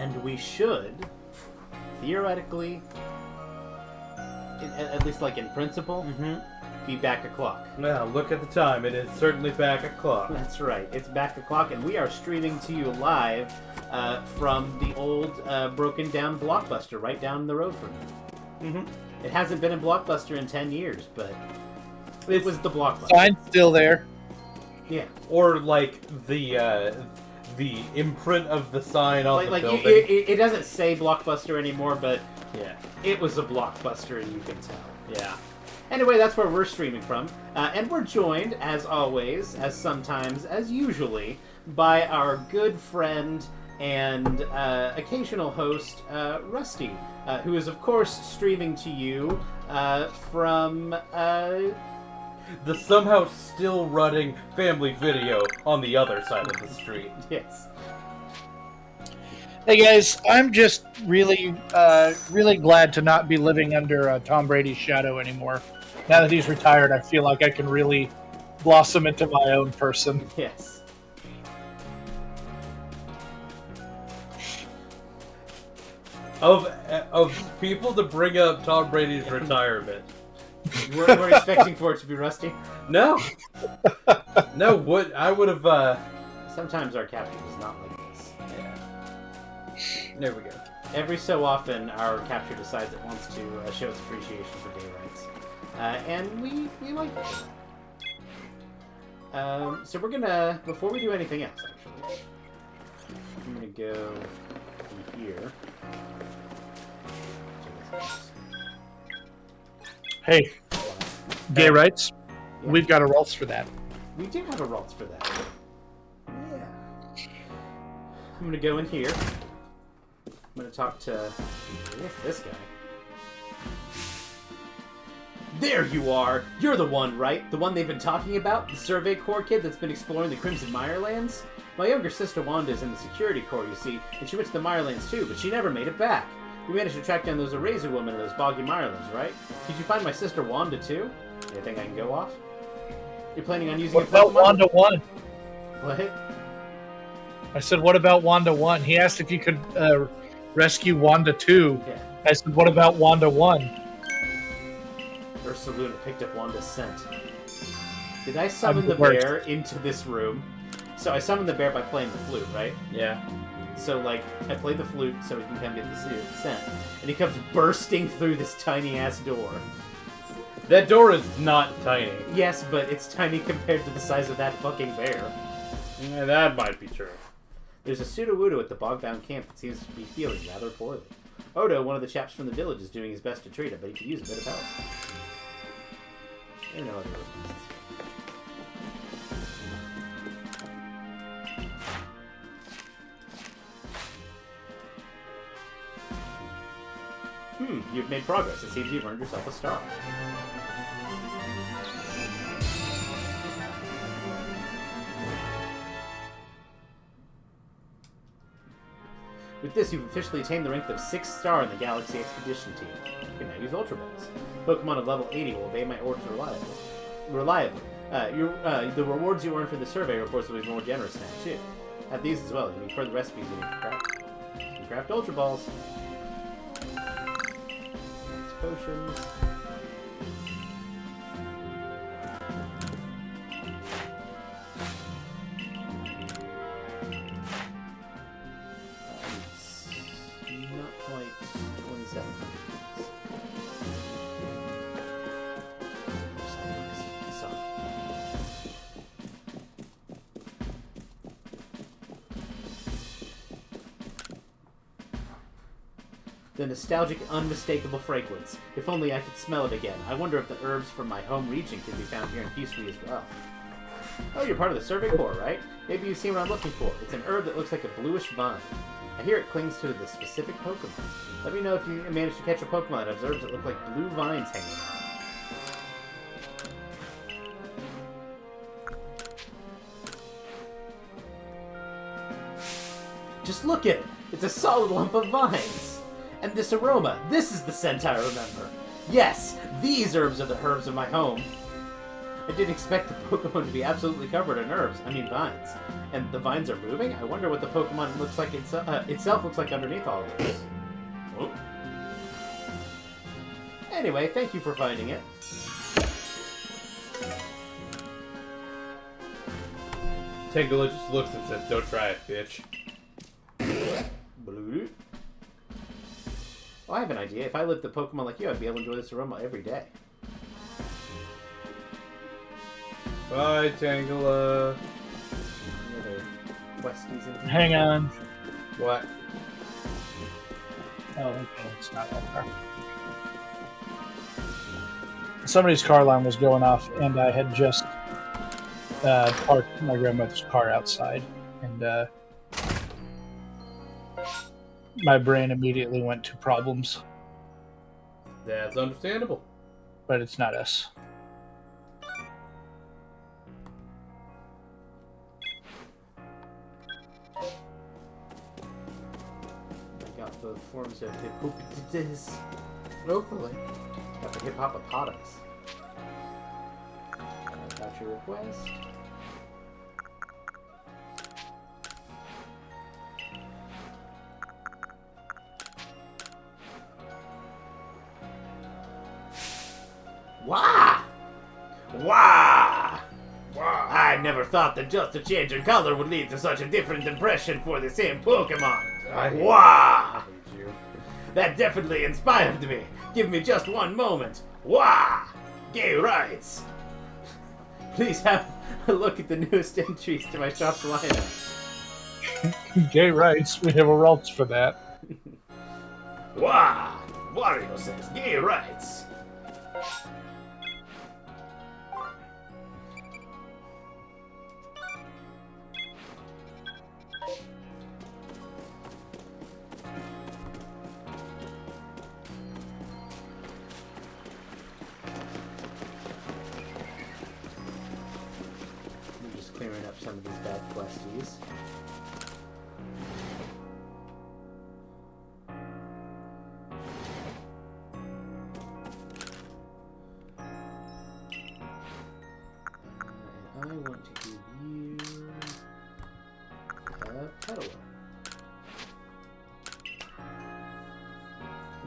And we should, theoretically, at least like in principle, be back o'clock. Well, look at the time. It is certainly back o'clock. That's right. It's back o'clock, and we are streaming to you live from the old broken down Blockbuster right down the road from you. It hasn't been in Blockbuster in 10 years, but it was the Blockbuster. Sign's still there. Yeah. Or like the imprint of the sign on the building. It doesn't say Blockbuster anymore, but yeah, it was a Blockbuster, and you can tell. Yeah. Anyway, that's where we're streaming from. And we're joined, as always, as sometimes, as usually, by our good friend and occasional host, Rusty, who is, of course, streaming to you from... the somehow still running family video on the other side of the street. Yes. Hey guys, I'm just really glad to not be living under Tom Brady's shadow anymore. Now that he's retired, I feel like I can really blossom into my own person. Yes. Of people to bring up Tom Brady's retirement. We're expecting for it to be Rusty. No. No, what I would have Sometimes our capture is not like this. Yeah. There we go. Every so often, our capture decides it wants to show its appreciation for gay rights. And we like that. So we're gonna, before we do anything else, actually, I'm gonna go in here. Hey, gay rights? Yeah. We've got a rules for that. We do have a rules for that. Yeah. I'm gonna go in here. I'm gonna talk to this guy. There you are! You're the one, right? The one they've been talking about? The Survey Corps kid that's been exploring the Crimson Mirelands? My younger sister Wanda's in the Security Corps, you see, and she went to the Mirelands too, but she never made it back. We managed to track down those Eraser women in those boggy Mirelands, right? Did you find my sister Wanda too? You think I can go off? You're planning on using What about Wanda 1? What? I said, what about Wanda 1? He asked if you could rescue Wanda 2. Yeah. I said, what about Wanda 1? Ursaluna picked up Wanda's scent. Did I summon the bear into this room? So I summoned the bear by playing the flute, right? Yeah. So, like, I play the flute so he can come get the scent. And he comes bursting through this tiny-ass door. That door is not tiny. Yes, but it's tiny compared to the size of that fucking bear. Yeah, that might be true. There's a Sudowoodo at the bogbound camp that seems to be feeling rather poorly. Odo, one of the chaps from the village, is doing his best to treat it, but he could use a bit of help. There are no other requests. You've made progress. It seems you've earned yourself a star. With this, you've officially attained the rank of 6th star in the Galaxy Expedition Team. You can now use Ultra Balls. Pokemon of level 80 will obey my orders reliably. The rewards you earn for the survey reports will be more generous now, too. Have these as well. You need further recipes you need to craft. You can craft Ultra Balls. Potions. Not quite 27. The nostalgic, unmistakable fragrance. If only I could smell it again. I wonder if the herbs from my home region can be found here in Hisuian as well. Oh, you're part of the Survey Corps, right? Maybe you've seen what I'm looking for. It's an herb that looks like a bluish vine. I hear it clings to the specific Pokemon. Let me know if you manage to catch a Pokemon that has herbs that look like blue vines hanging out. Just look at it. It's a solid lump of vines. And this aroma, this is the scent I remember. Yes, these herbs are the herbs of my home. I didn't expect the Pokemon to be absolutely covered in herbs. I mean vines. And the vines are moving? I wonder what the Pokemon looks like itself looks like underneath all of this. Oh. Anyway, thank you for finding it. Diglett just looks and says, "Don't try it, bitch." Blue. Oh, I have an idea. If I lived the Pokemon like you, I'd be able to enjoy this aroma every day. Bye, Tangela. Any other questies in here? Hang on. What? Oh, okay. It's not over. Somebody's car alarm was going off, and I had just parked my grandmother's car outside, and my brain immediately went to problems, That's understandable. but it's not us. I got the forms of Hippopotamus. Hopefully. Got the Hippopotamus. Got your request. Wah! Wah! I never thought that just a change in color would lead to such a different impression for the same Pokemon. Wah! hate you. That definitely inspired me. Give me just one moment. Wah! Gay rights. Please have a look at the newest entries to my shop's lineup. Gay rights. We have a rules for that. Wah! Wario says gay rights. I'm just clearing up some of these bad questies. And I want to give you a Petalil.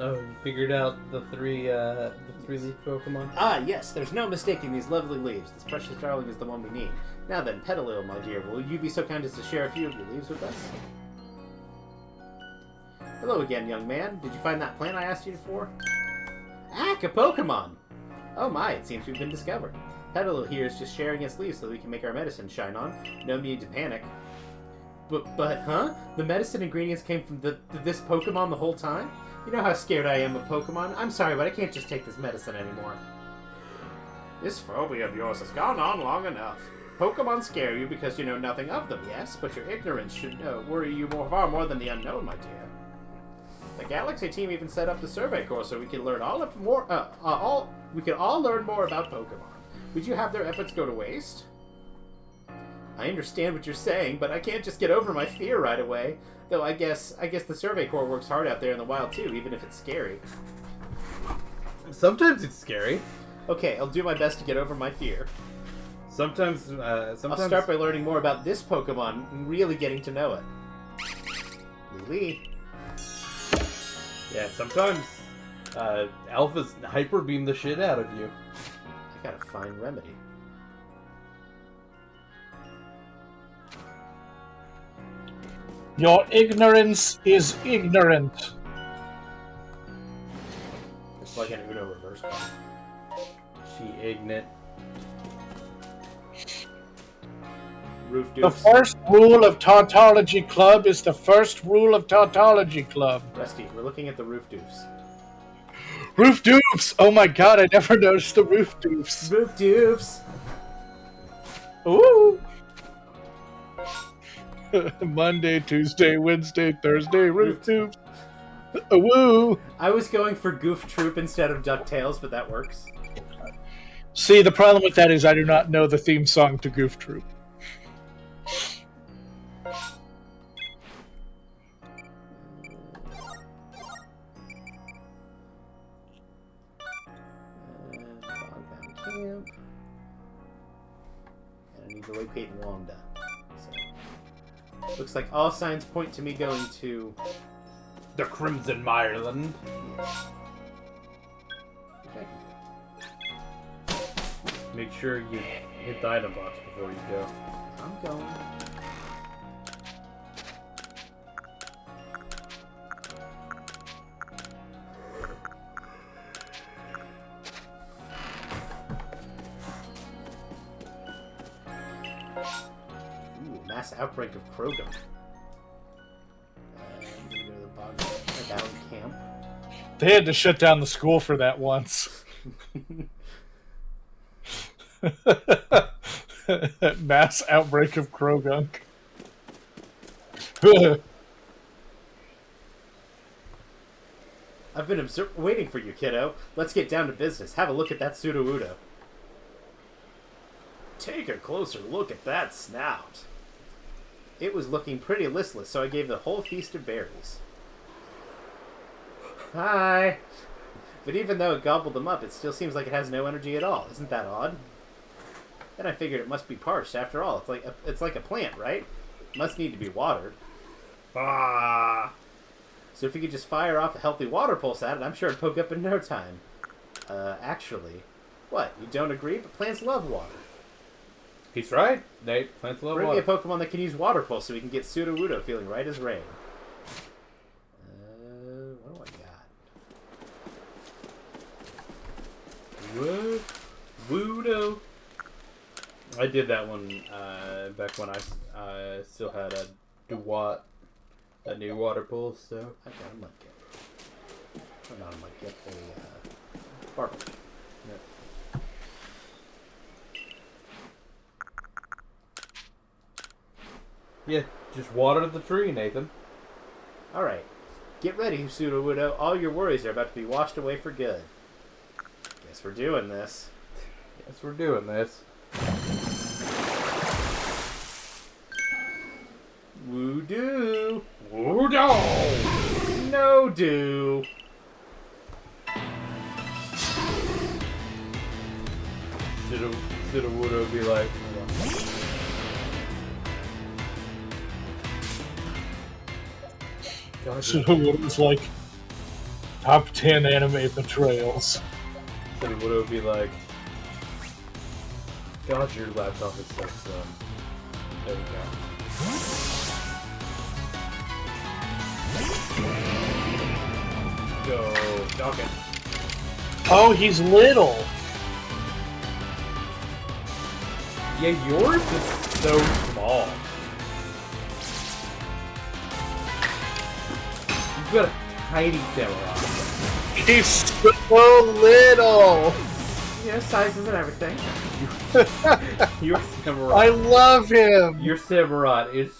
Oh, you figured out the three leaf Pokemon? Ah, yes, there's no mistaking these lovely leaves. This precious darling is the one we need. Now then, Petalil, my dear, will you be so kind as to share a few of your leaves with us? Hello again, young man. Did you find that plant I asked you for? Ah, a Pokemon! Oh my, it seems we've been discovered. Petalil here is just sharing its leaves so that we can make our medicine shine on. No need to panic. But, huh? The medicine ingredients came from this Pokemon the whole time? You know how scared I am of Pokemon? I'm sorry, but I can't just take this medicine anymore. This phobia of yours has gone on long enough. Pokemon scare you because you know nothing of them, yes, but your ignorance should worry you far more than the unknown, my dear. The Galaxy team even set up the survey course so we can learn we can all learn more about Pokemon. Would you have their efforts go to waste? I understand what you're saying, but I can't just get over my fear right away. Though I guess the Survey Corps works hard out there in the wild too, even if it's scary. Sometimes it's scary. Okay, I'll do my best to get over my fear. Sometimes. I'll start by learning more about this Pokemon and really getting to know it. Lily. Yeah, sometimes Alphas hyper beam the shit out of you. I gotta find remedy. Your ignorance is ignorant. It's like an Uno reverse card. She ignorant. Roof The Dukes. first rule of Tautology Club is the first rule of Tautology Club. Rusty, we're looking at the Roof Doofs. Roof doofs! Oh my god, I never noticed the roof doofs. Roof Doofs! Ooh! Monday, Tuesday, Wednesday, Thursday, roof doofs. Woo! I was going for Goof Troop instead of DuckTales, but that works. See, the problem with that is I do not know the theme song to Goof Troop. Bogbound Camp. to locate Wanda. So, looks like all signs point to me going to... The Crimson Mireland. Yes. Make sure you hit the item box before you go. I'm going. Ooh, mass outbreak of Krogan. I'm gonna go to the bound camp. They had to shut down the school for that once. Mass outbreak of Krogunk. I've been waiting for you, kiddo. Let's get down to business. Have a look at that Sudowoodo. Take a closer look at that snout. It was looking pretty listless, so I gave it a whole feast of berries. Hi! But even though it gobbled them up, it still seems like it has no energy at all. Isn't that odd? Then I figured it must be parched. After all, it's like a plant, right? It must need to be watered. Ah! So if you could just fire off a healthy water pulse at it, I'm sure it'd poke up in no time. Actually, what? You don't agree? But plants love water. He's right, Nate. Plants love Bring water. me a Pokemon that can use water pulse so we can get Sudowoodo feeling right as rain. What do I got? What? Woodo. I did that one back when I still had a Duat, a new water pulse, so... I got a Mudkip. Oh, not a Mudkip, a Barble. Yeah, just water the tree, Nathan. Alright. Get ready, Sudowoodo. All your worries are about to be washed away for good. Guess we're doing this. Yes, we're doing this. Woo-doo! Woo-doo! No do! Sudowoodo would be like... So it was like top 10 anime betrayals. Sudowoodo would be like... God, your laptop is so slow. There we go. Go, Dawkins. Oh, he's little. Yeah, yours is so small. You've got a tiny samurai. He's so little. You know, size isn't everything. Your samurai. I love him. Your samurai is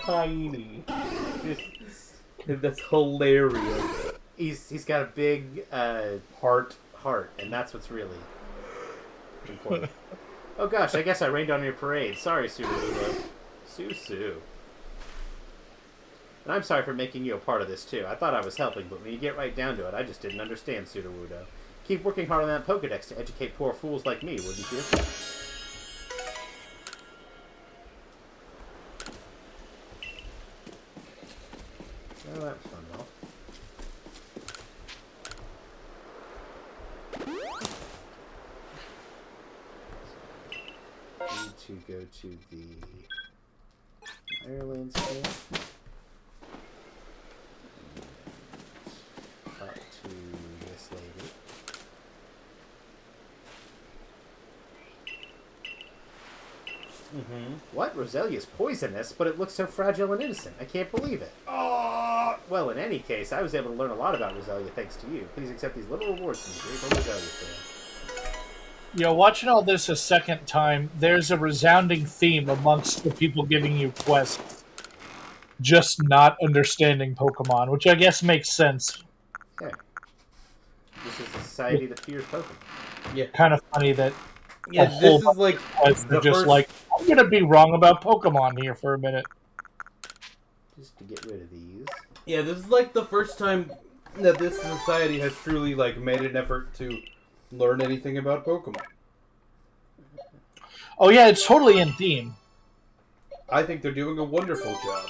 tiny. That's hilarious. He's got a big heart, and that's what's really important. Oh gosh, I guess I rained on your parade. Sorry, Sudowoodo. Susu. And I'm sorry for making you a part of this too. I thought I was helping, but when you get right down to it, I just didn't understand, Sudowoodo. Keep working hard on that Pokedex to educate poor fools like me, wouldn't you? Oh, that was fun, though. Need to go to the Ireland camp. Talk to this lady. What? Roselia's poisonous, but it looks so fragile and innocent. I can't believe it. Oh! Well, in any case, I was able to learn a lot about Roselia thanks to you. Please accept these little rewards from the Great Roselia fan. You know, watching all this a second time, there's a resounding theme amongst the people giving you quests. Just not understanding Pokemon, which I guess makes sense. Yeah. This is a society that fears Pokemon. Yeah. Kind of funny that Yeah, a whole this is like quests the are just first... like, I'm going to be wrong about Pokemon here for a minute. Just to get rid of these. Yeah, this is like the first time that this society has truly like made an effort to learn anything about Pokemon. Oh yeah, it's totally in theme. I think they're doing a wonderful job.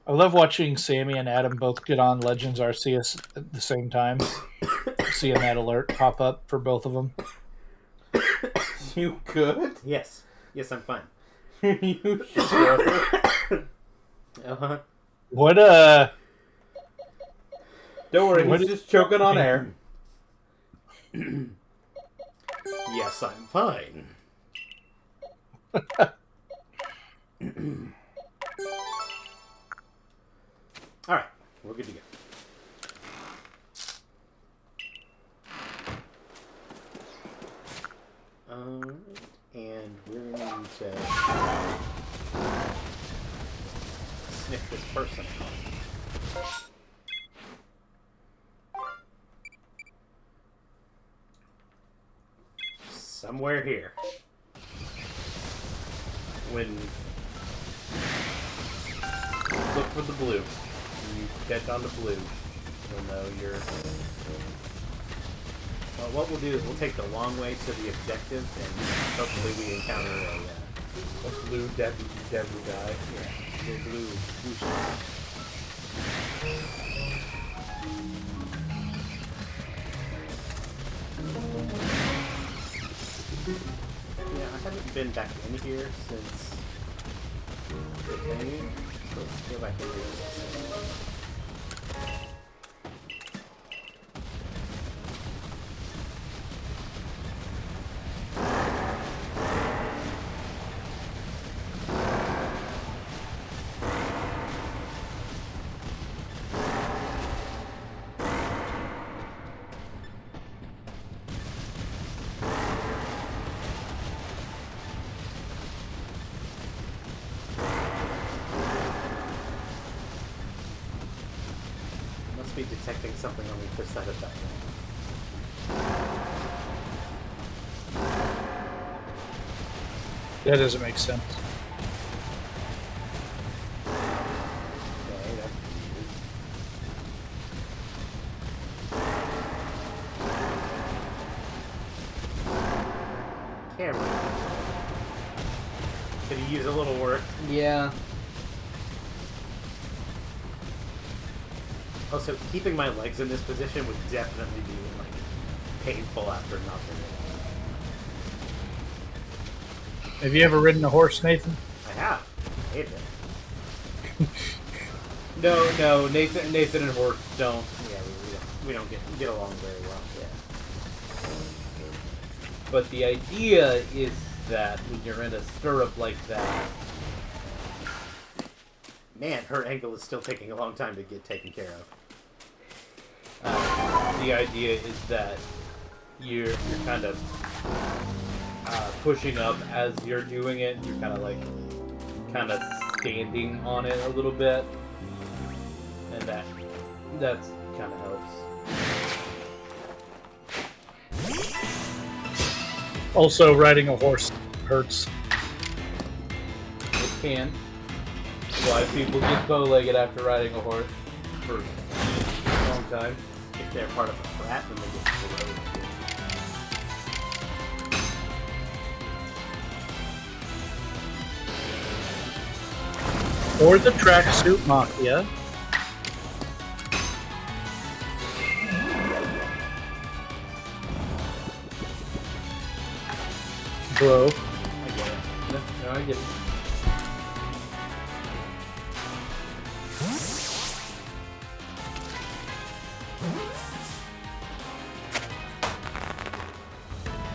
I love watching Sammy and Adam both get on Legends Arceus at the same time. Seeing that alert pop up for both of them. You good? Yes. Yes, I'm fine. You sure? Uh-huh. What Don't worry, What he's is- just choking on air. Yes, I'm fine. Alright, we're good to go. And we're going to sniff this person. Somewhere here. When look for the blue. When you catch on to blue, you'll know you're. Well, what we'll do is we'll take the long way to the objective, and hopefully we encounter A blue Debu guy. a little blue whoosh. Yeah, I haven't been back in here since the thing, so let's go back in here. Must be detecting something on the other side of that wall. That doesn't make sense. Okay, that's weird. Camera. Could he use a little work? Yeah. Also, keeping my legs in this position would definitely be like painful after nothing. Have you ever ridden a horse, Nathan? I have. I hate it. No, Nathan and Horse don't. Yeah, we don't get along very well. Yeah. But the idea is that when you're in a stirrup like that, Man, her ankle is still taking a long time to get taken care of. the idea is that you're kind of pushing up as you're doing it. You're kind of standing on it a little bit, and that's kind of helps. Also, riding a horse hurts. It can. Why people get bow-legged after riding a horse for a long time. If they're part of a frat, then they get corroded. Or the tracksuit mafia. Bro. I get it. No, I get it.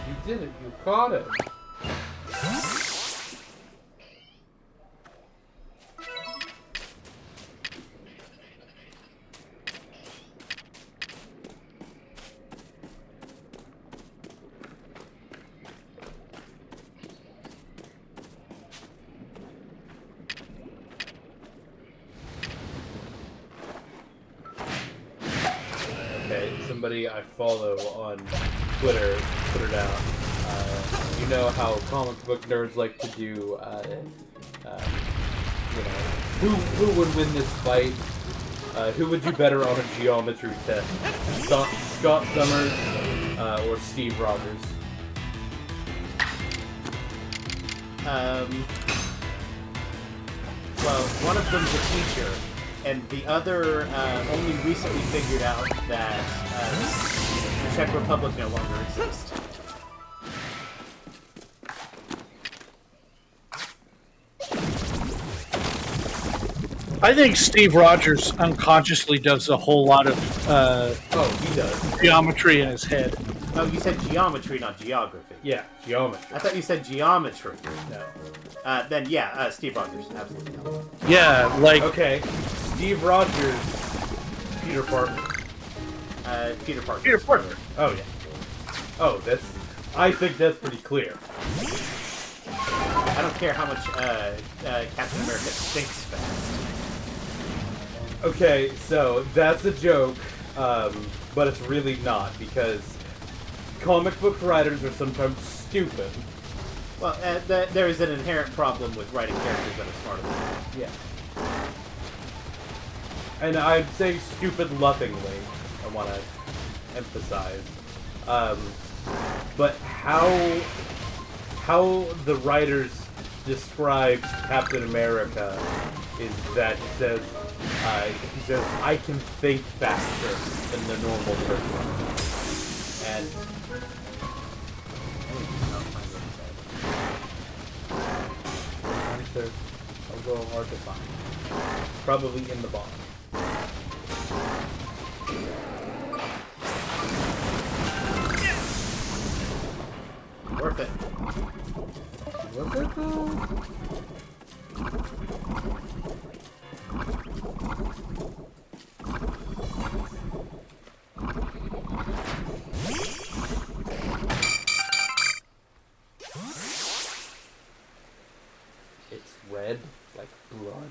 You did it. You caught it. Okay, somebody I follow on Twitter put it out. You know how comic book nerds like to do, you know, who would win this fight? Who would do better on a geometry test? Scott Summers or Steve Rogers? Well, one of them's a teacher, and the other only recently figured out that the Czech Republic no longer exists. I think Steve Rogers unconsciously does a whole lot of He does. geometry in his head. Oh, you said geometry, not geography. Yeah, geometry. I thought you said geometry. No. Then yeah, Steve Rogers, absolutely not. Yeah, like Okay. Steve Rogers, Peter Parker. Peter Parker. Peter Parker. Oh yeah. Oh, I think that's pretty clear. I don't care how much Captain America thinks fast. Okay, so that's a joke, but it's really not, because comic book writers are sometimes stupid. Well, there is an inherent problem with writing characters that are smarter than you. Yeah. And I'd say stupid lovingly, I want to emphasize. But how the writers describe Captain America is that he says, I can think faster than the normal person. And they're a little hard to find. Probably in the bottom. Worth it. What's it called? It's red like blood.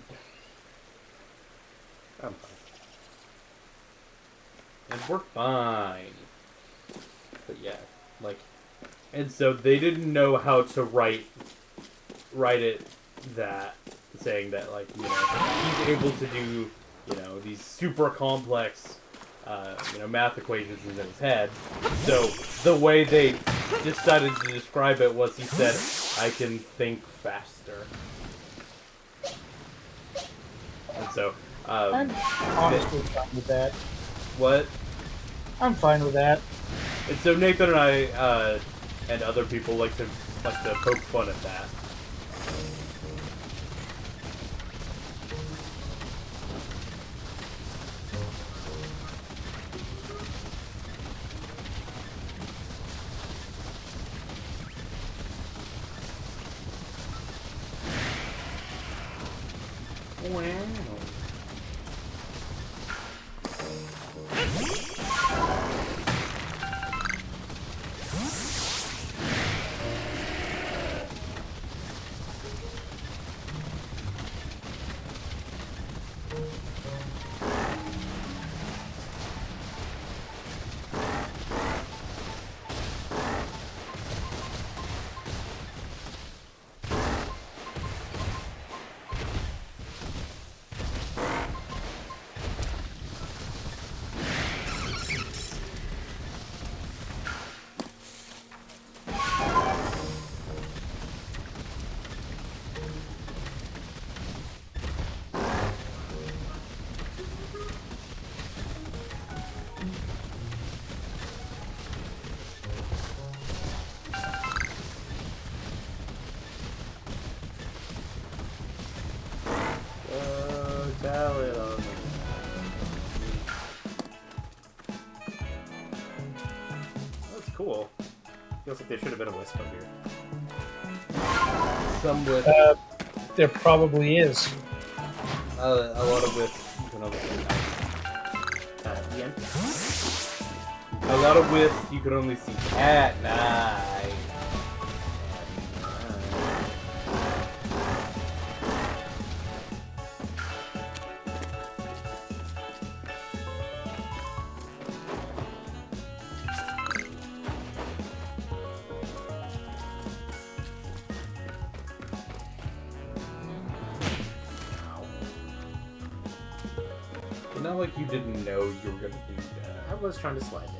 I'm fine. And we're fine. But yeah, like, and so they didn't know how to write it that, saying that, like, you know, he's able to do, you know, these super complex, math equations in his head. So the way they decided to describe it was he said, I can think faster. And so, I'm honestly fine with that. what? I'm fine with that. And so Nathan and I, and other people like to poke fun at that. Wow. That's cool. Feels like there should have been a wisp up here. Some with There probably is. a lot of with Ian? a lot of with you can only see at night. not like you didn't know you were gonna do that. I was trying to slide down.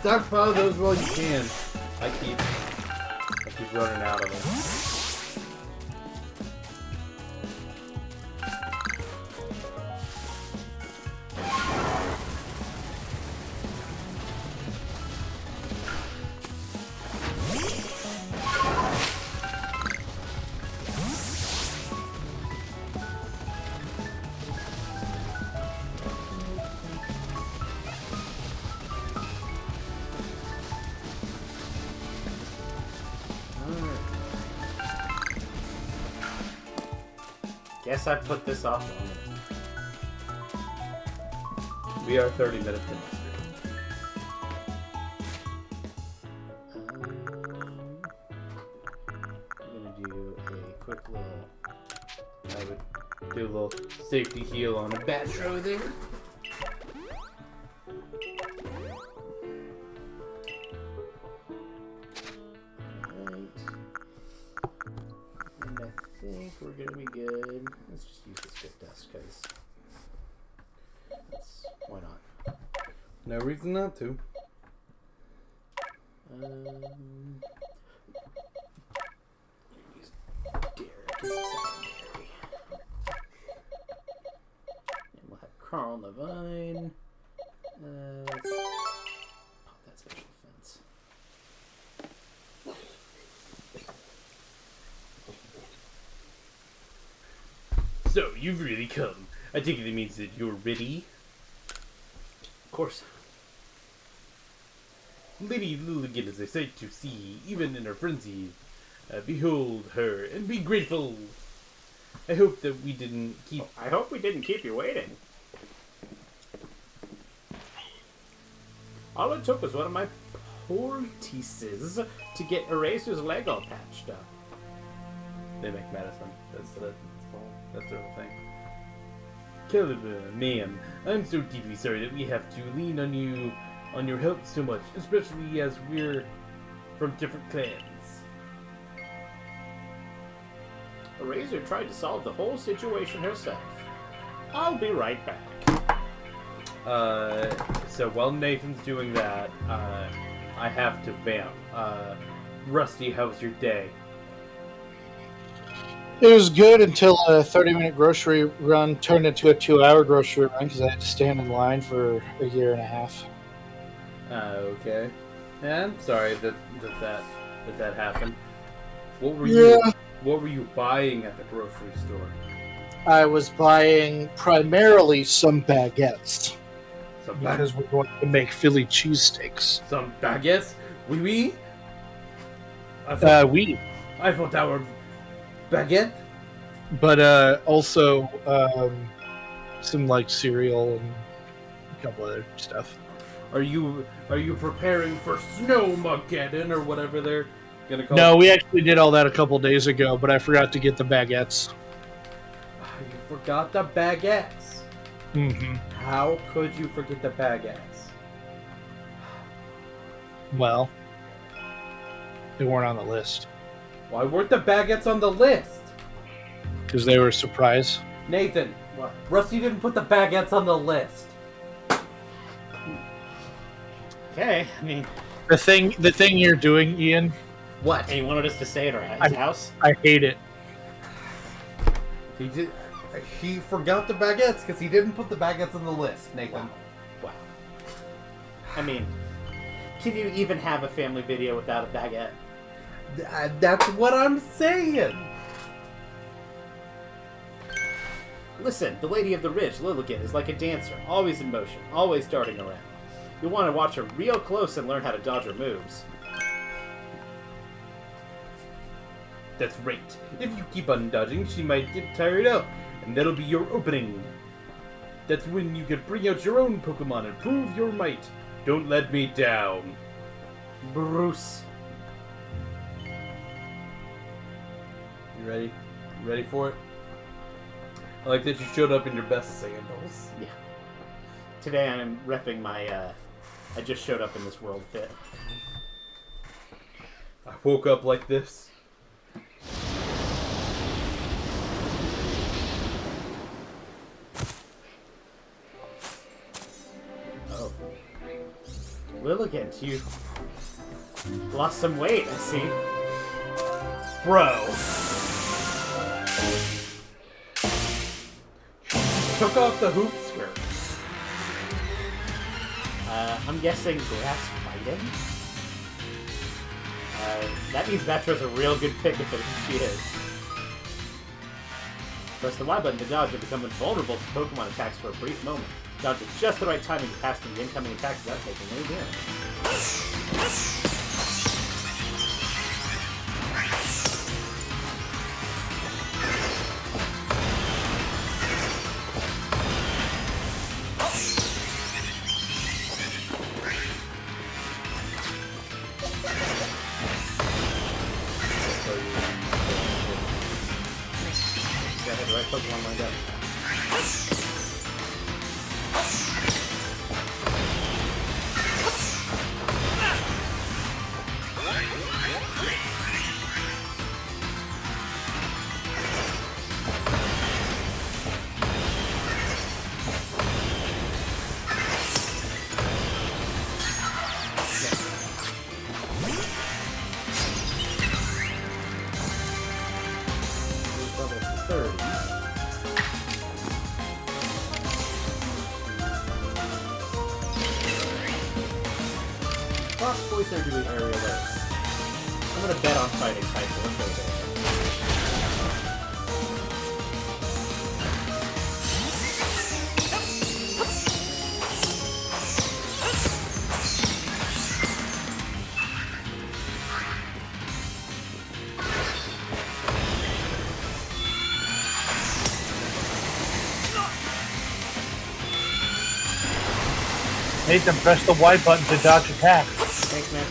Stockpile those while you can. I keep running out of them. Guess I put this off. We are 30 minutes in. I'm gonna do a quick little. I would do a little safety heal on a Batro there. I think we're gonna be good. Let's just use this bit dust, because why not? No reason not to. Use Derek as a secondary. And we'll have Carl Levine. Let's pop that special defense. So, you've really come. I take it means that you're ready? Of course. Lady Lilligan is a sight to see, even in her frenzy. Behold her, and be grateful. I hope that we didn't keep... I hope we didn't keep you waiting. All it took was one of my poultices to get Eraser's leg all patched up. They make medicine. That's their whole thing. Caliber, ma'am, I'm so deeply sorry that we have to lean on your help so much, especially as we're from different clans. Eraser tried to solve the whole situation herself. I'll be right back. So while Nathan's doing that, I have to vamp. Rusty, how was your day? It was good until a 30-minute grocery run turned into a 2-hour grocery run because I had to stand in line for a year and a half. Okay. Yeah, I'm sorry that happened. What were you buying at the grocery store? I was buying primarily some baguettes Some because we're going to make Philly cheesesteaks. Some baguettes? Oui. I thought that were baguette. But also some like cereal and a couple other stuff. Are you preparing for Snowmageddon or whatever they're gonna call it? No, we actually did all that a couple days ago, but I forgot to get the baguettes. You forgot the baguettes. Mm-hmm. How could you forget the baguettes? Well, they weren't on the list Why weren't the baguettes on the list? because they were a surprise. Nathan, What? Rusty didn't put the baguettes on the list. Okay, I mean, The thing you're doing, Ian, What? and he wanted us to stay at his house? I hate it. He did. He forgot the baguettes because he didn't put the baguettes on the list, Nathan. Wow. I mean, can you even have a family video without a baguette? That's what I'm saying. Listen, the Lady of the Ridge, Lilligant, is like a dancer, always in motion, always darting around. You'll want to watch her real close and learn how to dodge her moves. That's right. If you keep on dodging, she might get tired out, and that'll be your opening. That's when you can bring out your own Pokemon and prove your might. Don't let me down. Bruce. You ready? You ready for it? I like that you showed up in your best sandals. Yeah. Today I'm repping my, I just showed up in this world fit. I woke up like this. Oh. Lilligant, you lost some weight, I see. Bro! Took off the hoop skirt. I'm guessing grass fighting? That means Metro's a real good pick if she is. Press the Y button to dodge and become invulnerable to Pokemon attacks for a brief moment. Dodge at just the right timing to pass through the incoming attacks without taking any damage. I had the right Pokemon lined up. Level 30. Cross voice or do we aerial ace? I'm gonna bet on fighting type, so let's go with it. Nathan, press the Y button to dodge attack. Thanks, man.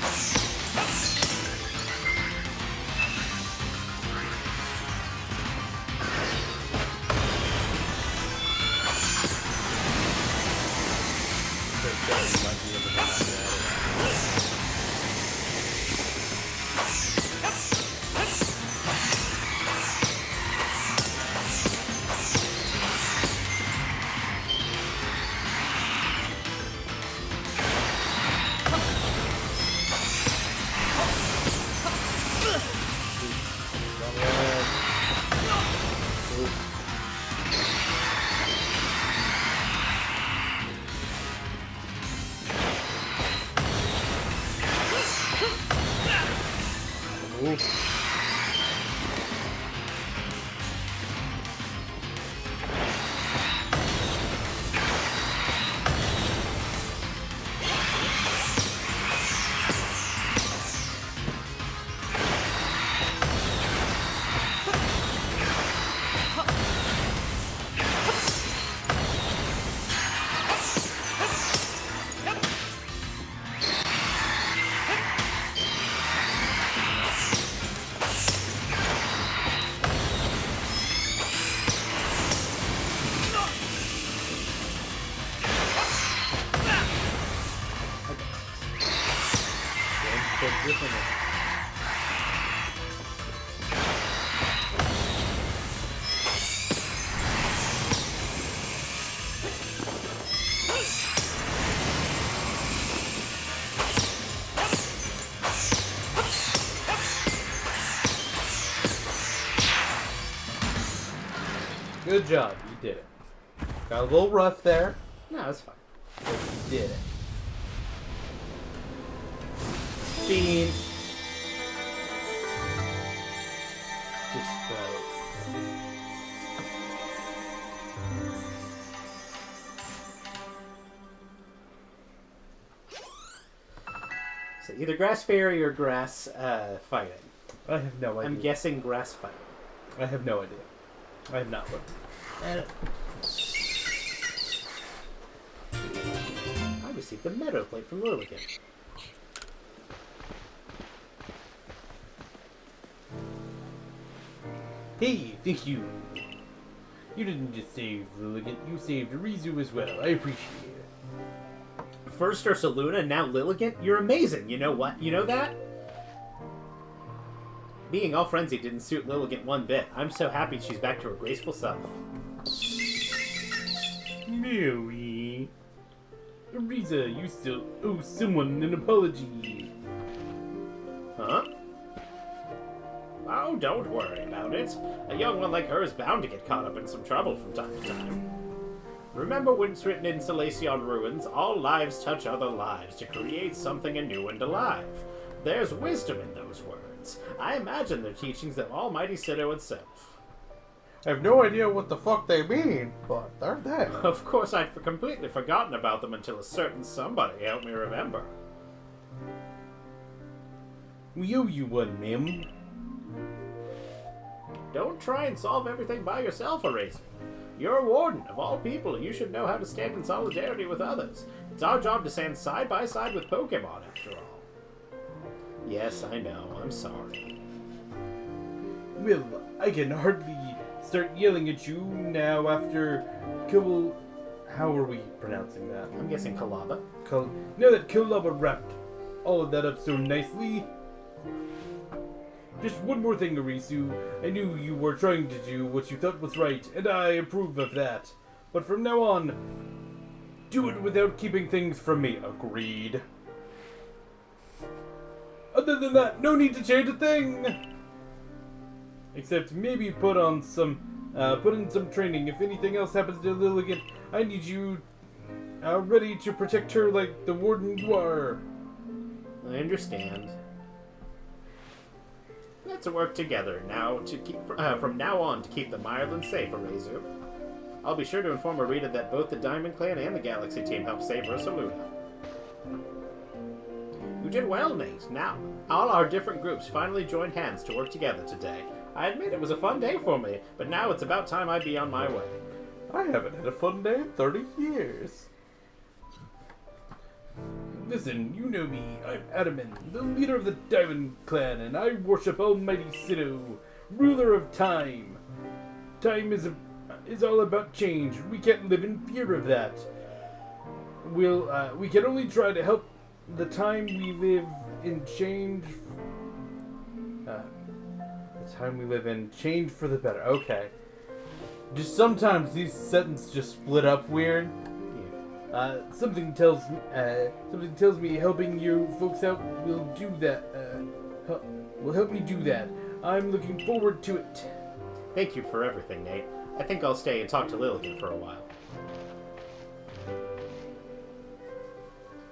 Good job. You did it. Got a little rough there. No, it's fine. But you did it. Bean. Dispel. So either grass fairy or grass fighting. I have no idea. I'm guessing grass fighting. I have no idea. I have not looked. I received a meadow plate from Lilligan. Hey, thank you. You didn't just save Lilligan, you saved Rizu as well. I appreciate it. First Ursaluna and now Lilligan? You're amazing. You know what? You know that? Being all frenzied didn't suit Lilligan one bit. I'm so happy she's back to her graceful self. Mary. Riza, you still owe someone an apology. Huh? Oh, don't worry about it. A young one like her is bound to get caught up in some trouble from time to time. Remember what's written in Salacion Ruins? All lives touch other lives to create something anew and alive. There's wisdom in those words. I imagine they're teachings of Almighty Sido itself. I have no idea what the fuck they mean, but they're there. Of course, I'd completely forgotten about them until a certain somebody helped me remember. We owe you one, ma'am. Don't try and solve everything by yourself, Eraser. You're a warden. Of all people, you should know how to stand in solidarity with others. It's our job to stand side by side with Pokemon, after all. Yes, I know. I'm sorry. Well, I can hardly start yelling at you now after Kibble... How are we pronouncing that? I'm guessing Kalaba. Now that Kilaba wrapped all of that up so nicely. Just one more thing, Arisu. I knew you were trying to do what you thought was right, and I approve of that. But from now on, do it without keeping things from me. Agreed. Other than that, no need to change a thing! Except maybe put in some training. If anything else happens to Lilligan, I need you ready to protect her like the warden you are. I understand. Let's work together now to keep from now on to keep the Mireland safe, Eraser. I'll be sure to inform Arita that both the Diamond Clan and the Galaxy team helped save Ursaluna. You did well, Nate. Now, all our different groups finally joined hands to work together today. I admit it was a fun day for me, but now it's about time I be on my way. I haven't had a fun day in 30 years. Listen, you know me. I'm Adaman, the leader of the Diamond Clan, and I worship Almighty Sido, ruler of time. Time is all about change. We can't live in fear of that. We can only try to help the time we live in change. The time we live in change for the better. Okay. Just sometimes these sentences just split up weird. Something tells me helping you folks out will do that. Will help me do that. I'm looking forward to it. Thank you for everything, Nate. I think I'll stay and talk to Lilligan for a while.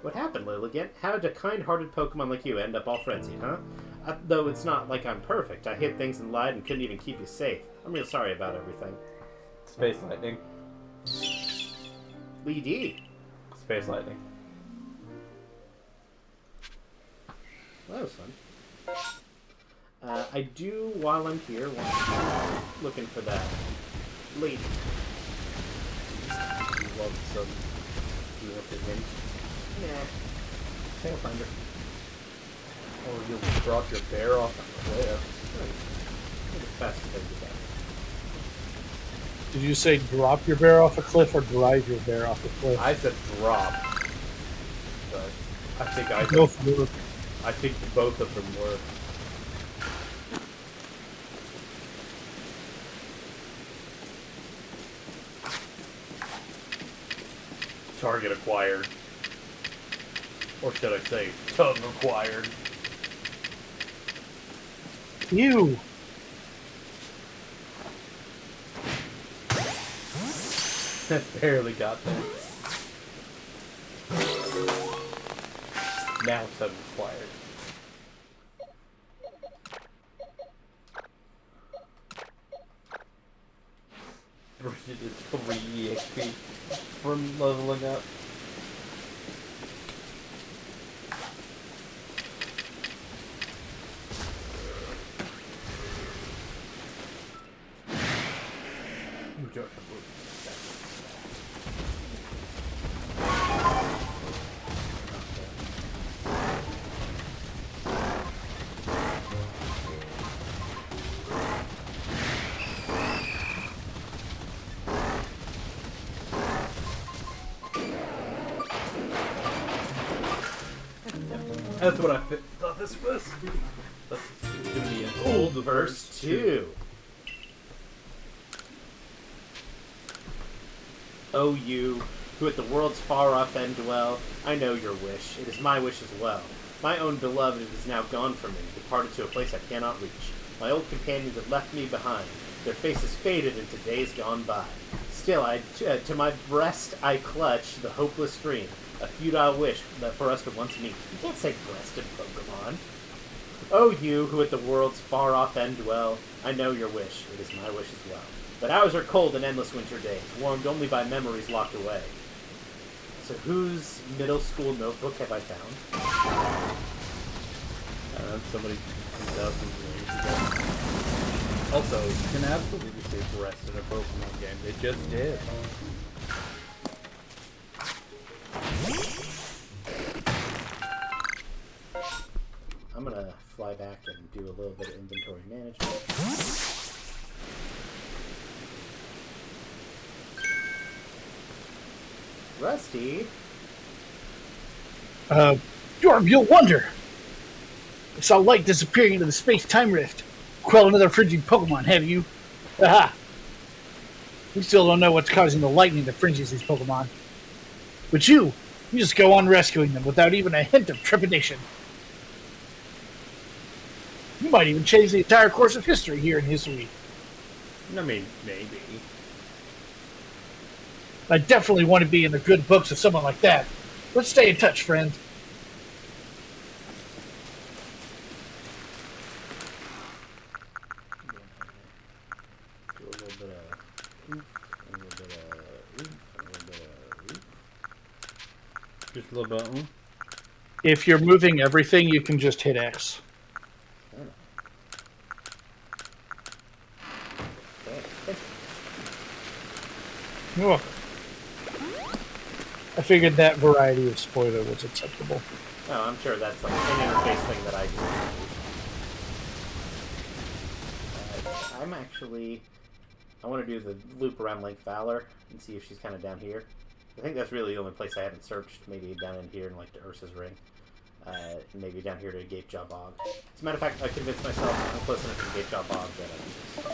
What happened, Lilligan? How did a kind-hearted Pokemon like you end up all frenzied, huh? Though it's not like I'm perfect. I hid things and lied and couldn't even keep you safe. I'm real sorry about everything. Space Lightning. Lee D. Space Lightning. Well, that was fun. I do, while I'm here, want to looking for that lady. You want some... You want the hint? Yeah. I think I'll find her. Or you'll drop your bear off a cliff. The fastest thing to get. Did you say drop your bear off a cliff or drive your bear off a cliff? I said drop. But I think Both work. I think both of them work. Target acquired. Or should I say, tongue acquired. Ew. Barely got there. Now it's unrequired. Bridget is 3 EXP from leveling up. You don't have room. That's what I thought this was. This is going to be an old verse 2. O you, who at the world's far off end dwell, I know your wish. It is my wish as well. My own beloved is now gone from me, departed to a place I cannot reach. My old companions have left me behind. Their faces faded into days gone by. Still, to my breast I clutch the hopeless dream, a futile wish that for us to once meet. You can't say breast in Pokemon. O you, who at the world's far off end dwell, I know your wish. It is my wish as well. But hours are cold in endless winter days, warmed only by memories locked away. So whose middle school notebook have I found? Somebody 2000 years ago. Also, you can absolutely say breast in a Pokemon game. They just did. I'm gonna fly back and do a little bit of inventory management. Rusty? Jorm, you'll wonder. I saw light disappearing into the space-time rift. Quell another frigid Pokemon, have you? Aha! We still don't know what's causing the lightning that fringes these Pokemon. But you just go on rescuing them without even a hint of trepidation. You might even change the entire course of history here in Hisuian. I mean, maybe. I definitely want to be in the good books of someone like that. Let's stay in touch, friend. Do a little bit of oof, a little bit of oof, a little bit of oof. Just a little bit. If you're moving everything, you can just hit X. You're welcome. I figured that variety of spoiler was acceptable. Oh, I'm sure that's like an interface thing that I do. I'm actually... I want to do the loop around Lake Valor and see if she's kind of down here. I think that's really the only place I haven't searched. Maybe down in here in like the Ursa's Ring. And maybe down here to Gatejaw Bog. As a matter of fact, I convinced myself I'm close enough to Gatejaw Bog that I can just...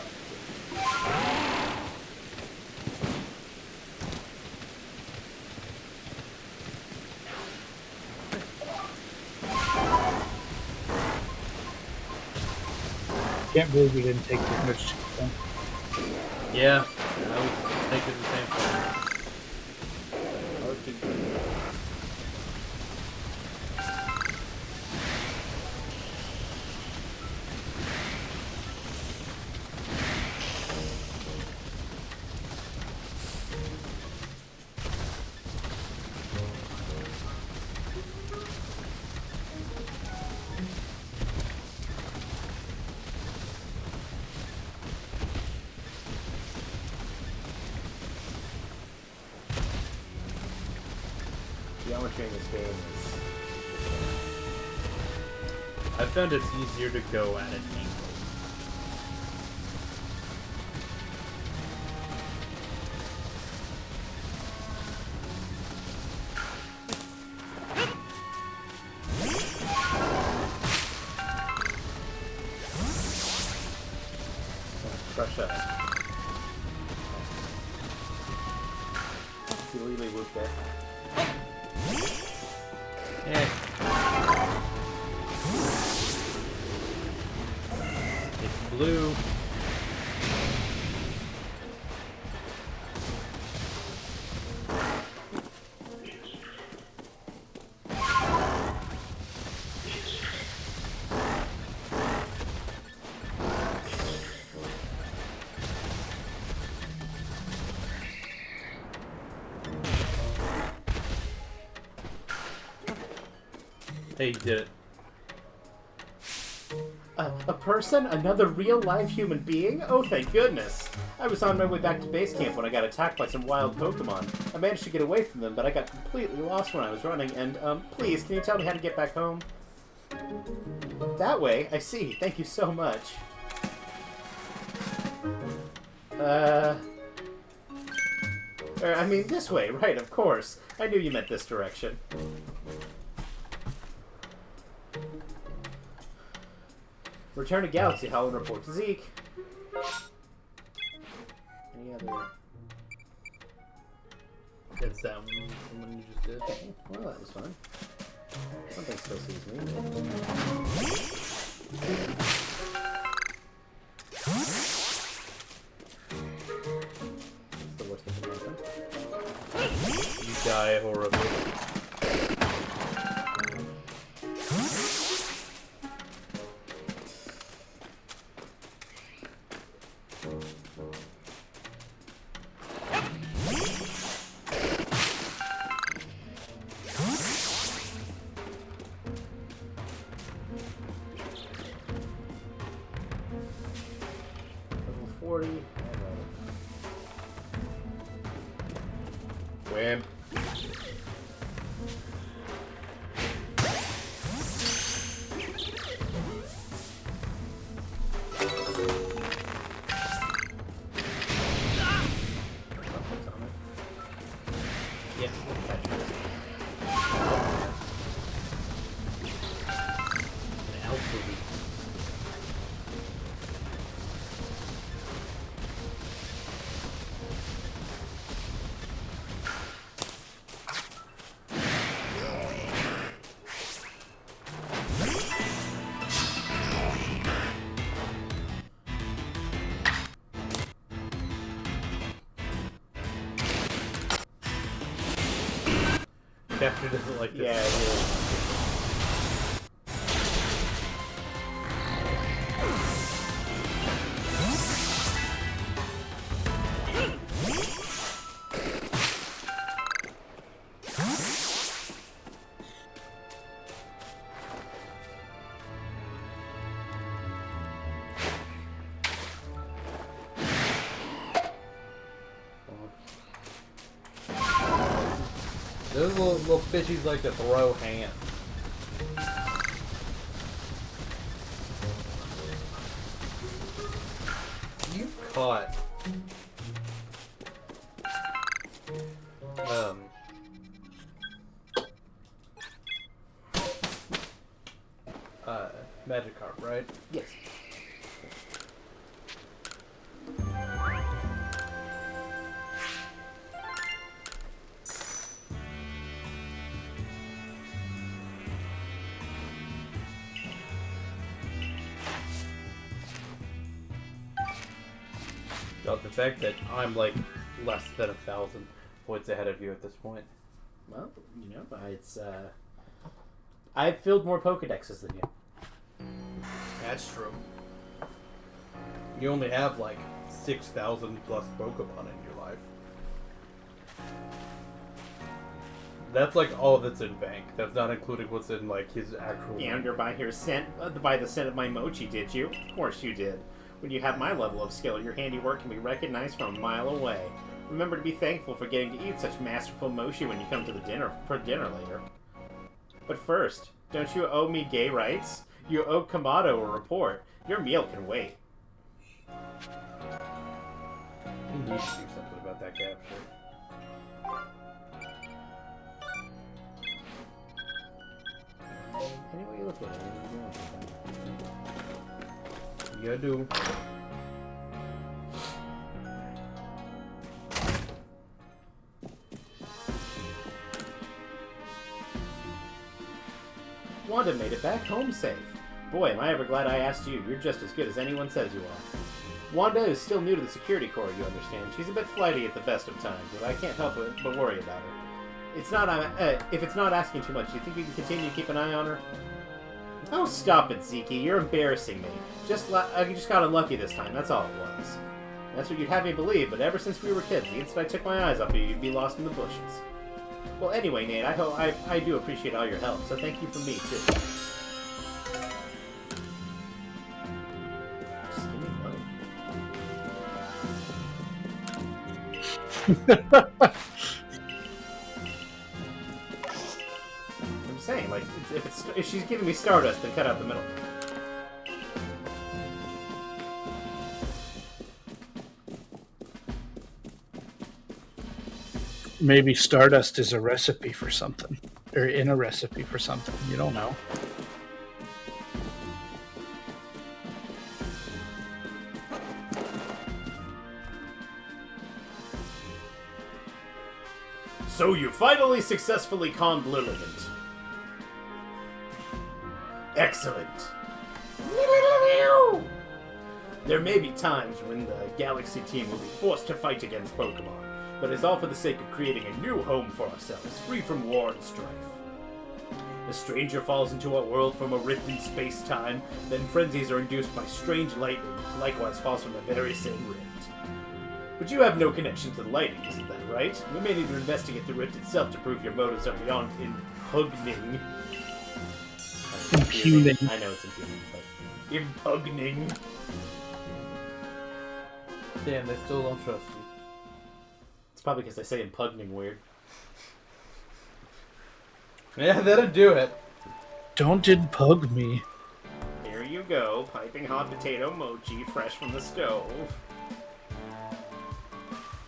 Can't believe you didn't take this much. Yeah, I was thinking the same thing. Geometry in this game is... I found it's easier to go at an angle. Crush up. Silly whoop there. Yeah. It's blue. Hey, you did it. A person? Another real-life human being? Oh, thank goodness. I was on my way back to base camp when I got attacked by some wild Pokemon. I managed to get away from them, but I got completely lost when I was running, and, please, can you tell me how to get back home? That way? I see. Thank you so much. I mean, this way, right, of course. I knew you meant this direction. Return to Galaxy Hall and report to Zeke. Any other... That's that one you just did. Okay, well, that was fun. Something still sees me. It's the worst that can happen. You die horribly. Level 40. Wham. Yeah, Chapter doesn't like this. yeah, it is. Those little fishies like to throw hands. You caught Magikarp, right? Yes. The fact that I'm like less than 1,000 points ahead of you at this point. Well, you know, it's, I've filled more Pokedexes than you. That's true. You only have like 6,000 plus Pokemon in your life. That's like all that's in bank. That's not including what's in like his actual. And you're by the scent of my mochi, did you? Of course you did. When you have my level of skill, your handiwork can be recognized from a mile away. Remember to be thankful for getting to eat such masterful mochi when you come to the dinner later. But first, don't you owe me gay rights? You owe Kamado a report. Your meal can wait. You need to do something about that capture. Anyway, you look at it. You gotta do. Wanda made it back home safe. Boy, am I ever glad I asked you. You're just as good as anyone says you are. Wanda is still new to the security corps, you understand. She's a bit flighty at the best of times, but I can't help but worry about her. It's not, if it's not asking too much, do you think you can continue to keep an eye on her? Oh, stop it, Zeke. You're embarrassing me. I just got unlucky this time. That's all it was. That's what you'd have me believe, but ever since we were kids, the instant I took my eyes off you, you'd be lost in the bushes. Well, anyway, Nate, I do appreciate all your help, so thank you from me, too. Just give me money. I'm saying, like, if she's giving me Stardust, then cut out the middle. Maybe Stardust is a recipe for something. Or in a recipe for something. You don't know. So you finally successfully conned Lilligant. Excellent. There may be times when the Galaxy team will be forced to fight against Pokemon, but it's all for the sake of creating a new home for ourselves, free from war and strife. A stranger falls into our world from a rift in space-time, then frenzies are induced by strange lightning, which likewise falls from the very same rift. But you have no connection to the lightning, isn't that right? We may need to investigate the rift itself to prove your motives are beyond impugning. Impugning. I know it's impugning, but impugning. Damn, they still don't trust you. It's probably because I say impugning weird. Yeah, that'll do it. Don't impug me. Here you go, piping hot potato mochi fresh from the stove.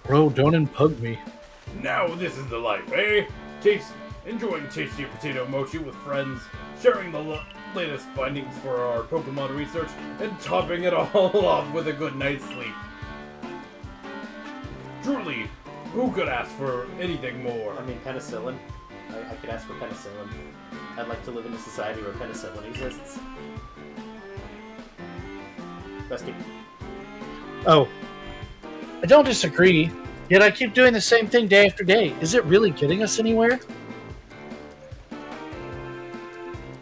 Bro, don't impug me. Now this is the life, eh? Enjoying tasty potato mochi with friends, sharing the latest findings for our Pokemon research, and topping it all off with a good night's sleep. Truly, who could ask for anything more? I mean, penicillin. I could ask for penicillin. I'd like to live in a society where penicillin exists. Rusty. Oh. I don't disagree, yet I keep doing the same thing day after day. Is it really getting us anywhere?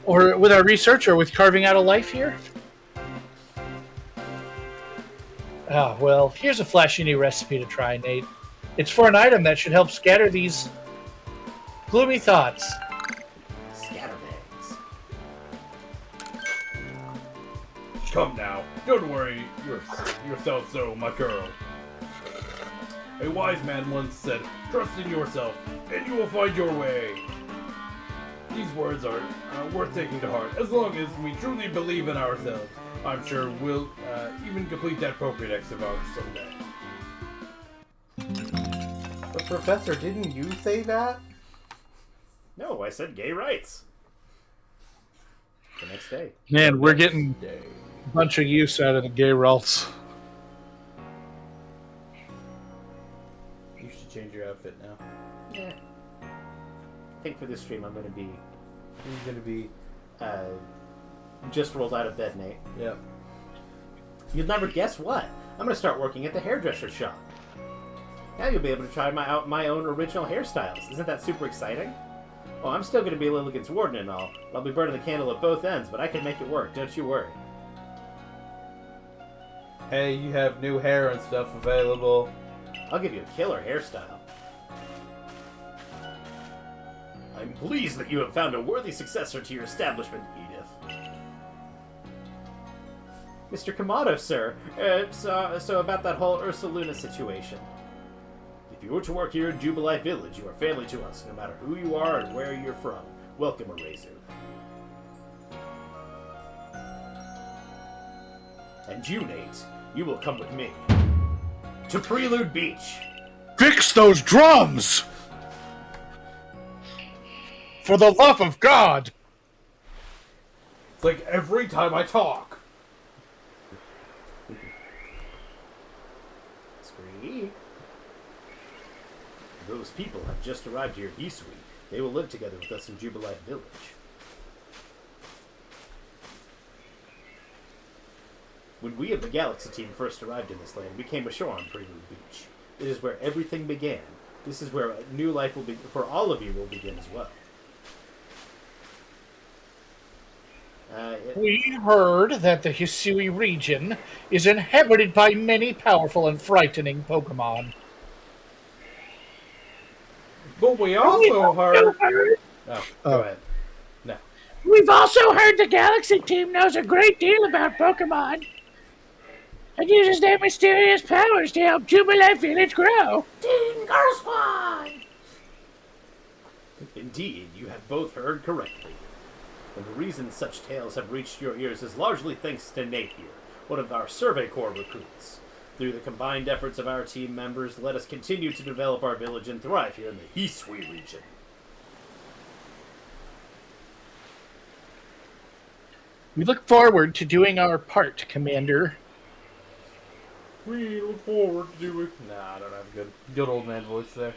Or with our research, or with carving out a life here? Ah, well, here's a flashy new recipe to try, Nate. It's for an item that should help scatter these gloomy thoughts. Scatterbags. Come now, don't worry yourself so, my girl. A wise man once said, trust in yourself, and you will find your way. These words are worth taking to heart. As long as we truly believe in ourselves, I'm sure we'll even complete that Pokédex of ours someday. But Professor, didn't you say that? No, I said gay rights. The next day. Man, we're getting a bunch of use out of the gay ralts. You should change your outfit now. Yeah. I think for this stream I'm gonna be just rolled out of bed, Nate. Yep. You'll never guess what? I'm gonna start working at the hairdresser shop. Now you'll be able to try out my own original hairstyles. Isn't that super exciting? Well, I'm still gonna be Lilligant's warden and all. I'll be burning the candle at both ends, but I can make it work, don't you worry. Hey, you have new hair and stuff available. I'll give you a killer hairstyle. I'm pleased that you have found a worthy successor to your establishment, Edith. Mr. Kamado, sir. So about that whole Ursaluna situation. If you were to work here in Jubilife Village, you are family to us, no matter who you are and where you're from. Welcome, Eraser. And you, Nate, you will come with me. To Prelude Beach. Fix those drums! For the love of God! It's like every time I talk. Scree. Those people have just arrived here at Hisuian. They will live together with us in Jubilife Village. When we of the Galaxy team first arrived in this land, we came ashore on Prelude Beach. It is where everything began. This is where a new life will be for all of you will begin as well. We heard that the Hisui region is inhabited by many powerful and frightening Pokemon. But we also heard... Oh, go Oh. ahead. No. We've also heard the Galaxy team knows a great deal about Pokemon and uses their mysterious powers to help Jubilee Village grow. Dingle Squad! Indeed, you have both heard correctly. And the reason such tales have reached your ears is largely thanks to Nate here, one of our Survey Corps recruits. Through the combined efforts of our team members, let us continue to develop our village and thrive here in the Hisuian region. We look forward to doing our part, Commander. We look forward to doing... Nah, I don't have a good old man voice there.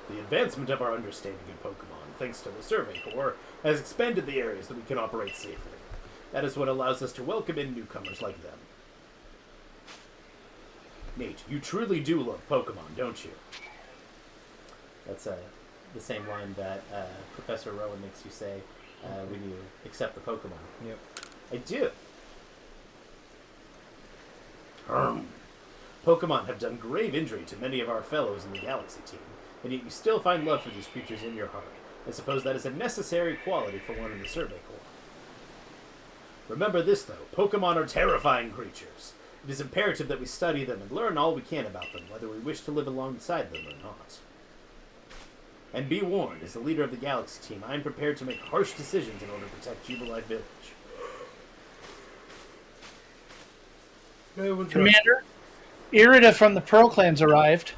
The advancement of our understanding of Pokemon, thanks to the Survey Corps, has expanded the areas that we can operate safely. That is what allows us to welcome in newcomers like them. Nate, you truly do love Pokemon, don't you? That's the same line that Professor Rowan makes you say when you accept the Pokemon. Yep. I do. Pokemon have done grave injury to many of our fellows in the Galaxy team, and yet you still find love for these creatures in your heart. I suppose that is a necessary quality for one in the Survey Corps. Remember this, though. Pokemon are terrifying creatures. It is imperative that we study them and learn all we can about them, whether we wish to live alongside them or not. And be warned, as the leader of the Galaxy team, I am prepared to make harsh decisions in order to protect Jubilee Village. Commander, Irida from the Pearl Clans arrived.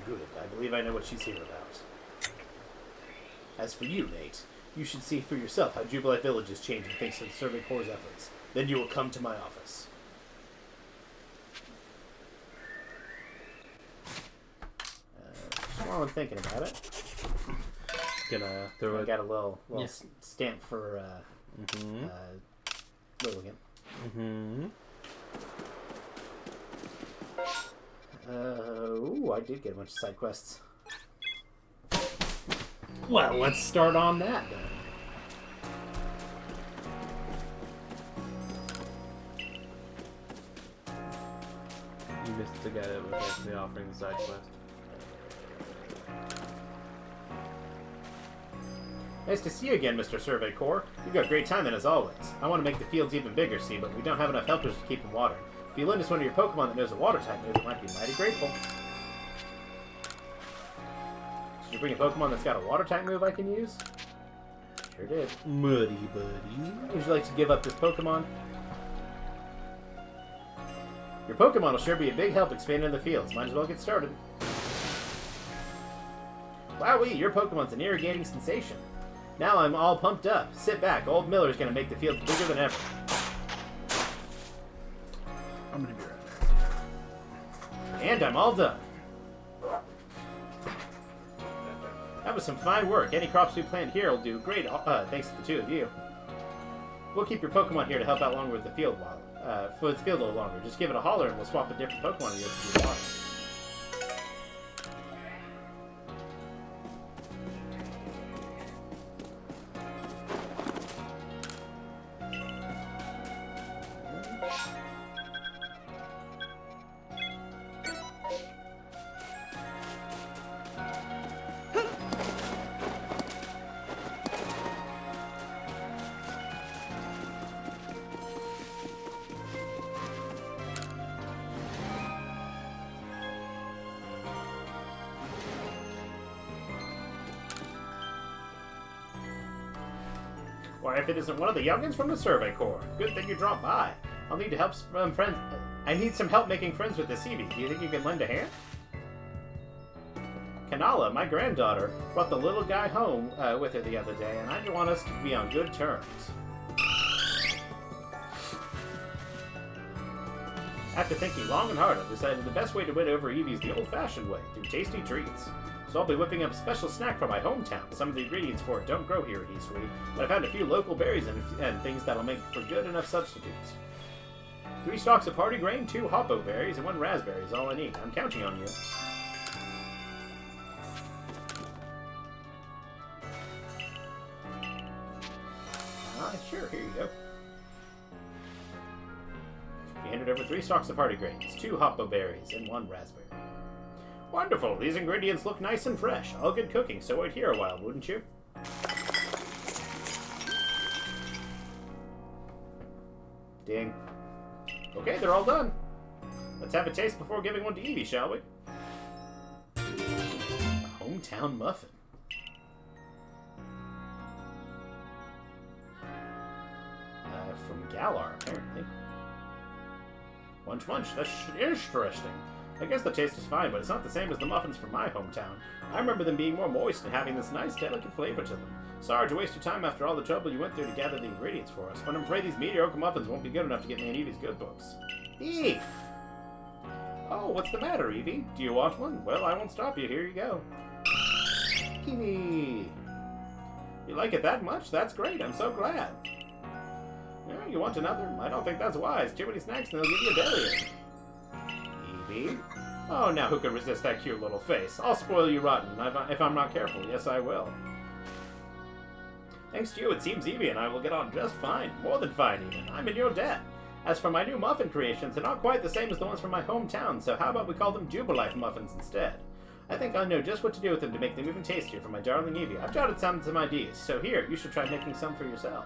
Good. I believe I know what she's here about. As for you, Nate, you should see for yourself how Jubilee Village is changing thanks to the Survey Corps' efforts. Then you will come to my office. Just while I'm thinking about it, Gonna throw I it. got a little Yeah. stamp for Lilligan. Mm-hmm. Ooh, I did get a bunch of side quests. Well, let's start on that then. You missed the guy that was actually offering the side quest. Nice to see you again, Mr. Survey Corps. You've got great timing as always. I want to make the fields even bigger, see, but we don't have enough helpers to keep them watered. If you lend us one of your Pokemon that knows a water type move, it might be mighty grateful. Did you bring a Pokemon that's got a water type move I can use? Sure did. Muddy buddy. Would you like to give up this Pokemon? Your Pokemon will sure be a big help expanding the fields. Might as well get started. Wowee, your Pokemon's an irrigating sensation. Now I'm all pumped up. Sit back, old Miller's gonna make the fields bigger than ever. I'm gonna be right back. And I'm all done. That was some fine work. Any crops we plant here will do great, thanks to the two of you. We'll keep your Pokemon here to help out longer with the field for the field a little longer. Just give it a holler and we'll swap a different Pokemon here to do water. Why, if it isn't one of the youngins from the Survey Corps. Good thing you dropped by. I'll need to help friends. I need some help making friends with this Eevee. Do you think you can lend a hand? Kanala, my granddaughter, brought the little guy home with her the other day, and I want us to be on good terms. After thinking long and hard, I've decided the best way to win over Eevee is the old-fashioned way, through tasty treats. So I'll be whipping up a special snack from my hometown. Some of the ingredients for it don't grow here at Hisuian, but I found a few local berries and things that'll make for good enough substitutes. 3 stalks of party grain, 2 hoppo berries, and 1 raspberry is all I need. I'm counting on you. Sure, here you go. You handed over 3 stalks of party grains, 2 hoppo berries, and 1 raspberry. Wonderful. These ingredients look nice and fresh. All good cooking, so wait here a while, wouldn't you? Ding. Okay, they're all done. Let's have a taste before giving one to Evie, shall we? A hometown muffin. From Galar, apparently. Munch munch, that's interesting. I guess the taste is fine, but it's not the same as the muffins from my hometown. I remember them being more moist and having this nice, delicate flavor to them. Sorry to waste your time after all the trouble you went through to gather the ingredients for us, but I'm afraid these mediocre muffins won't be good enough to get me in Evie's good books. Eve! Oh, what's the matter, Evie? Do you want one? Well, I won't stop you. Here you go. Evie! You like it that much? That's great. I'm so glad. Yeah, you want another? I don't think that's wise. Too many snacks and they'll give you a bellyache. Evie? Oh, now who could resist that cute little face? I'll spoil you rotten if I'm not careful. Yes, I will. Thanks to you, it seems Evie and I will get on just fine. More than fine, even. I'm in your debt. As for my new muffin creations, they're not quite the same as the ones from my hometown, so how about we call them Jubilife muffins instead? I think I know just what to do with them to make them even tastier for my darling Evie. I've jotted some ideas, so here, you should try making some for yourself.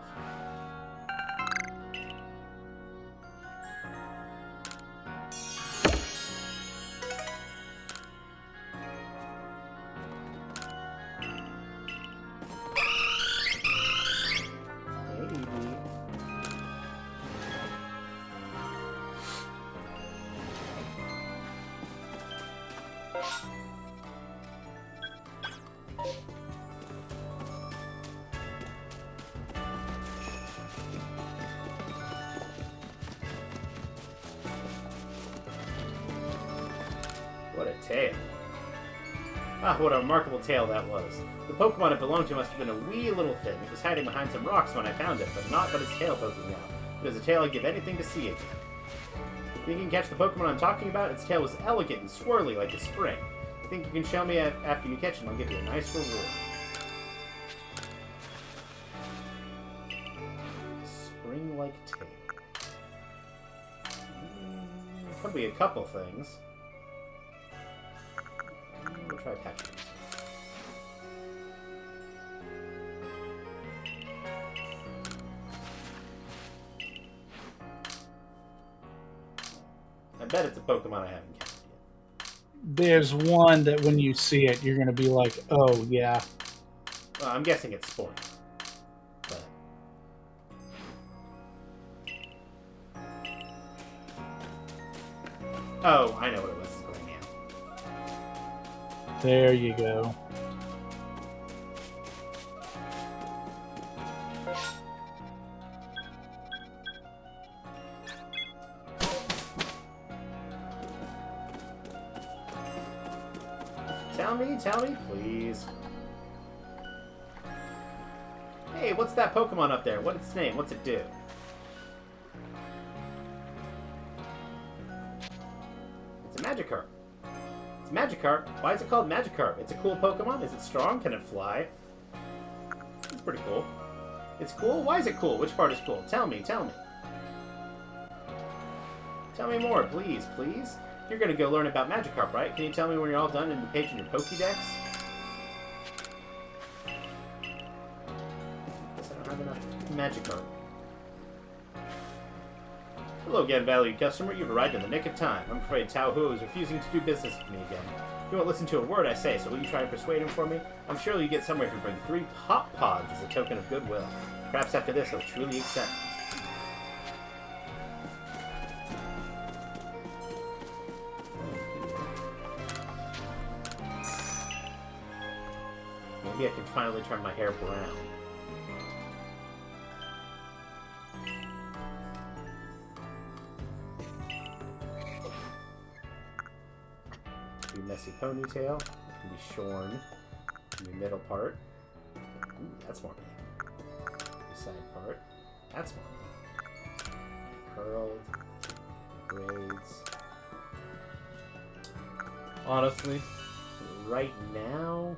What a tale. Ah, what a remarkable tale that was. The Pokemon it belonged to must have been a wee little thing. It was hiding behind some rocks when I found it, but its tail poking out. It was a tail I'd give anything to see again. Think you can catch the Pokemon I'm talking about? Its tail was elegant and swirly like a spring. I think you can show me after you catch it and I'll give you a nice reward. Spring-like tail. Could be a couple things. We'll try catching this. I bet it's a Pokemon I haven't catched yet. There's one that when you see it, you're going to be like, oh, yeah. Well, I'm guessing it's Sport. But... oh, I know what it was. It's going now. There you go. Tell me, please. Hey, what's that Pokemon up there? What's its name? What's it do? It's a Magikarp. It's Magikarp? Why is it called Magikarp? It's a cool Pokemon? Is it strong? Can it fly? It's pretty cool. It's cool? Why is it cool? Which part is cool? Tell me. Tell me more, please, please. You're gonna go learn about Magikarp, right? Can you tell me when you're all done in the page in your Pokédex? Guess I don't have enough Magikarp. Hello again, valued customer. You've arrived in the nick of time. I'm afraid Tao Hu is refusing to do business with me again. He won't listen to a word I say, so will you try and persuade him for me? I'm sure you get somewhere if you bring 3 Pop Pods as a token of goodwill. Perhaps after this he'll truly accept me. Maybe I can finally turn my hair brown. Do messy ponytail. It can be shorn. In the middle part. Ooh, that's more me. The side part. That's more me. Curled. Braids. Honestly, Right now...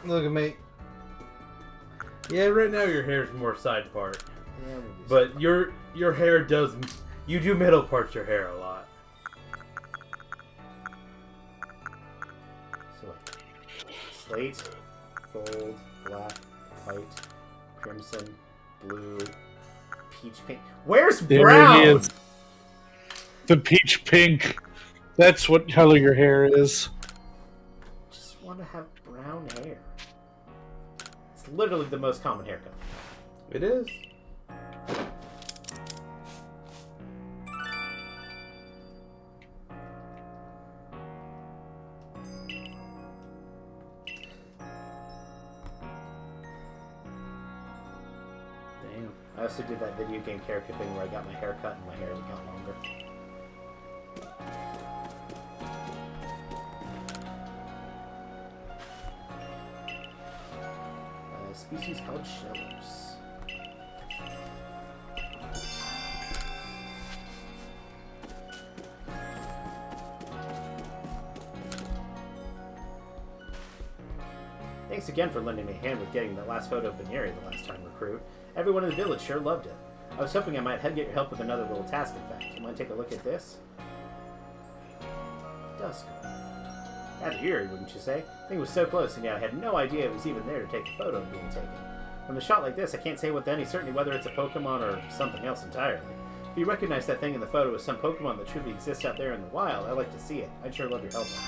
look at me. Yeah, right now your hair's more side part, yeah, but your hair does. You do middle parts your hair a lot. Slate, gold, black, white, crimson, blue, peach pink. Where's There brown? it is. The peach pink. That's what color your hair is. Just want to have brown hair. It's literally the most common haircut. It is. Damn. I also did that video game character thing where I got my hair cut and my hair got longer. Species called shells. Thanks again for lending me a hand with getting the last photo of Veneria the last time, recruit. Everyone in the village sure loved it. I was hoping I might get your help with another little task, in fact. You want to take a look at this? Dusk. That'd be eerie, wouldn't you say? The thing was so close, and yet I had no idea it was even there to take a photo of being taken. From a shot like this, I can't say with any certainty whether it's a Pokemon or something else entirely. If you recognize that thing in the photo as some Pokemon that truly exists out there in the wild, I'd like to see it. I'd sure love your help on this.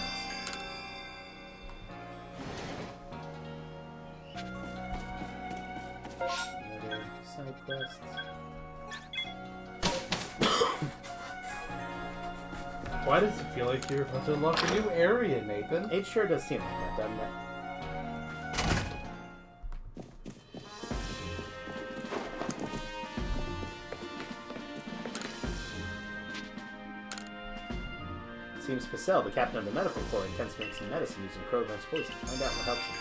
Another side quest. Why does it feel like you're about to unlock a new area, Nathan? It sure does seem like that, doesn't it? Seems Pacell, the captain of the medical corps, intends to make some medicine using Kroglan's poison. Find out what helps him.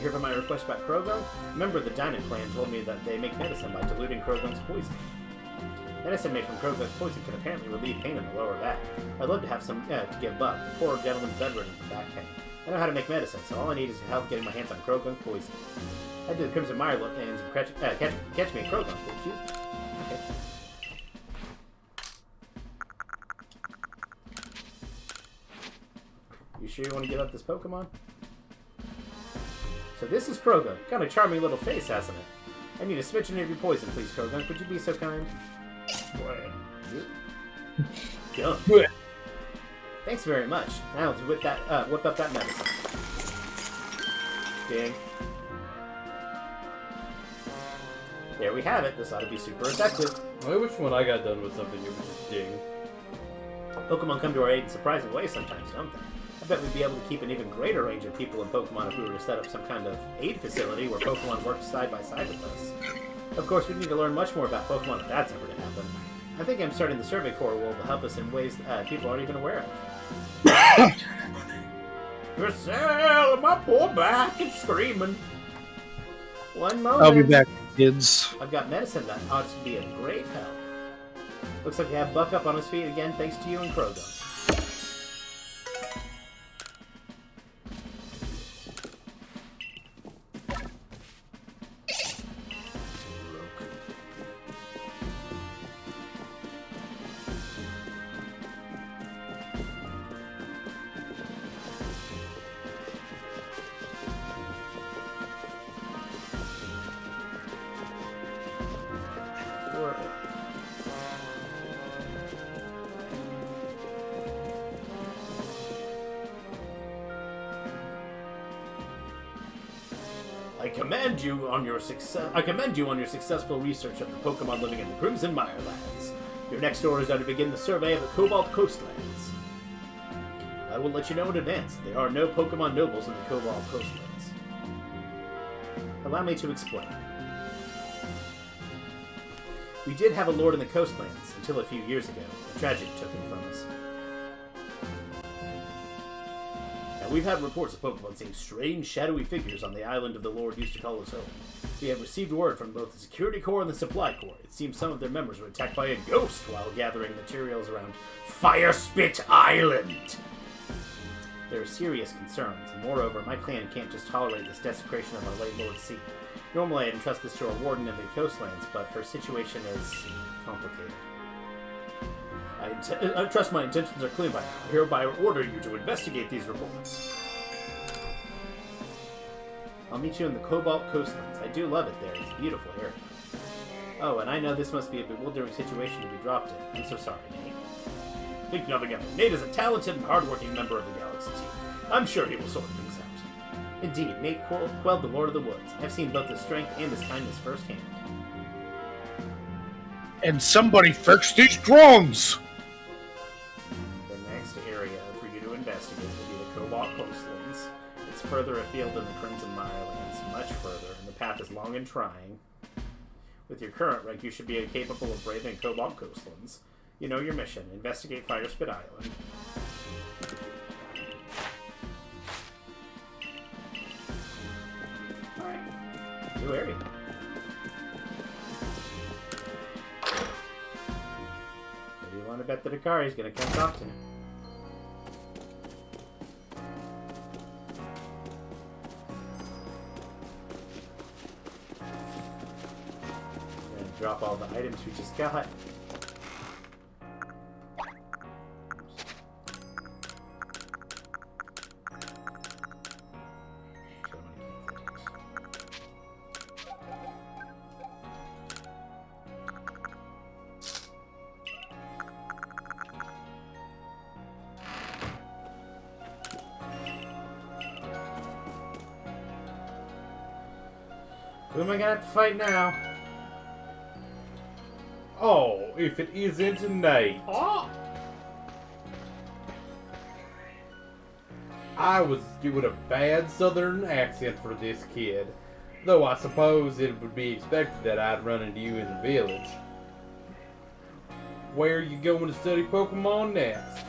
Here for my request about Krogan? Remember, the Diamond Clan told me that they make medicine by diluting Krogan's poison. Medicine made from Krogan's poison can apparently relieve pain in the lower back. I'd love to have some to give Buck. The poor gentleman's bedridden from back pain. I know how to make medicine, so all I need is help getting my hands on Krogan's poison. Head to the Crimson Mirelands and catch me a Krogan, would you? Okay. You sure you want to give up this Pokemon? So this is Krogan. Got a charming little face, hasn't it? I need a smidgen of your poison, please, Krogan. Could you be so kind? Done. Thanks very much. Now to whip up that medicine. Ding. There we have it. This ought to be super effective. I wish when I got done with something it would just ding. Pokemon come to our aid in surprising ways sometimes, don't they? I bet we'd be able to keep an even greater range of people in Pokemon if we were to set up some kind of aid facility where Pokemon work side by side with us. Of course, we need to learn much more about Pokemon if that's ever to happen. I think I'm starting the Survey Corps will help us in ways people aren't even aware of. Marcel, my poor back is screaming. One moment. I'll be back, kids. I've got medicine that ought to be a great help. Looks like we have Buck up on his feet again, thanks to you and Krogan. I commend you on your successful research of the Pokemon living in the Crimson Mirelands. Your next orders are to begin the survey of the Cobalt Coastlands. I will let you know in advance that there are no Pokemon nobles in the Cobalt Coastlands. Allow me to explain. We did have a lord in the coastlands until a few years ago. A tragedy took him from us. Now, we've had reports of Pokemon seeing strange, shadowy figures on the island of the lord used to call his home. We have received word from both the Security Corps and the Supply Corps. It seems some of their members were attacked by a ghost while gathering materials around Firespit Island. There are serious concerns, and moreover, my clan can't just tolerate this desecration of our late Lord's seat. Normally, I'd entrust this to our warden in the coastlands, but her situation is complicated. I trust my intentions are clear by now. I hereby order you to investigate these reports. I'll meet you in the Cobalt Coastlands. I do love it there. It's a beautiful area. Oh, and I know this must be a bewildering situation to be dropped in. I'm so sorry, Nate. Think nothing of it. Nate is a talented and hardworking member of the Galaxy team. I'm sure he will sort things out. Indeed, Nate quelled the Lord of the Woods. I've seen both his strength and his kindness firsthand. And somebody fix these drones! The next area for you to investigate will be the Cobalt Coastlands. It's further afield than the Crimson Mirelands, much further, and the path is long and trying. With your current rank, you should be capable of braving Cobalt Coastlands. You know your mission. Investigate Firespit Island. Alright. New area. What do you want to bet that Akari's going to come talk to me? Drop all the items we just got. Who am I gonna have to fight now? Oh, if it isn't Nate. Oh! I was doing a bad southern accent for this kid. Though I suppose it would be expected that I'd run into you in the village. Where are you going to study Pokemon next?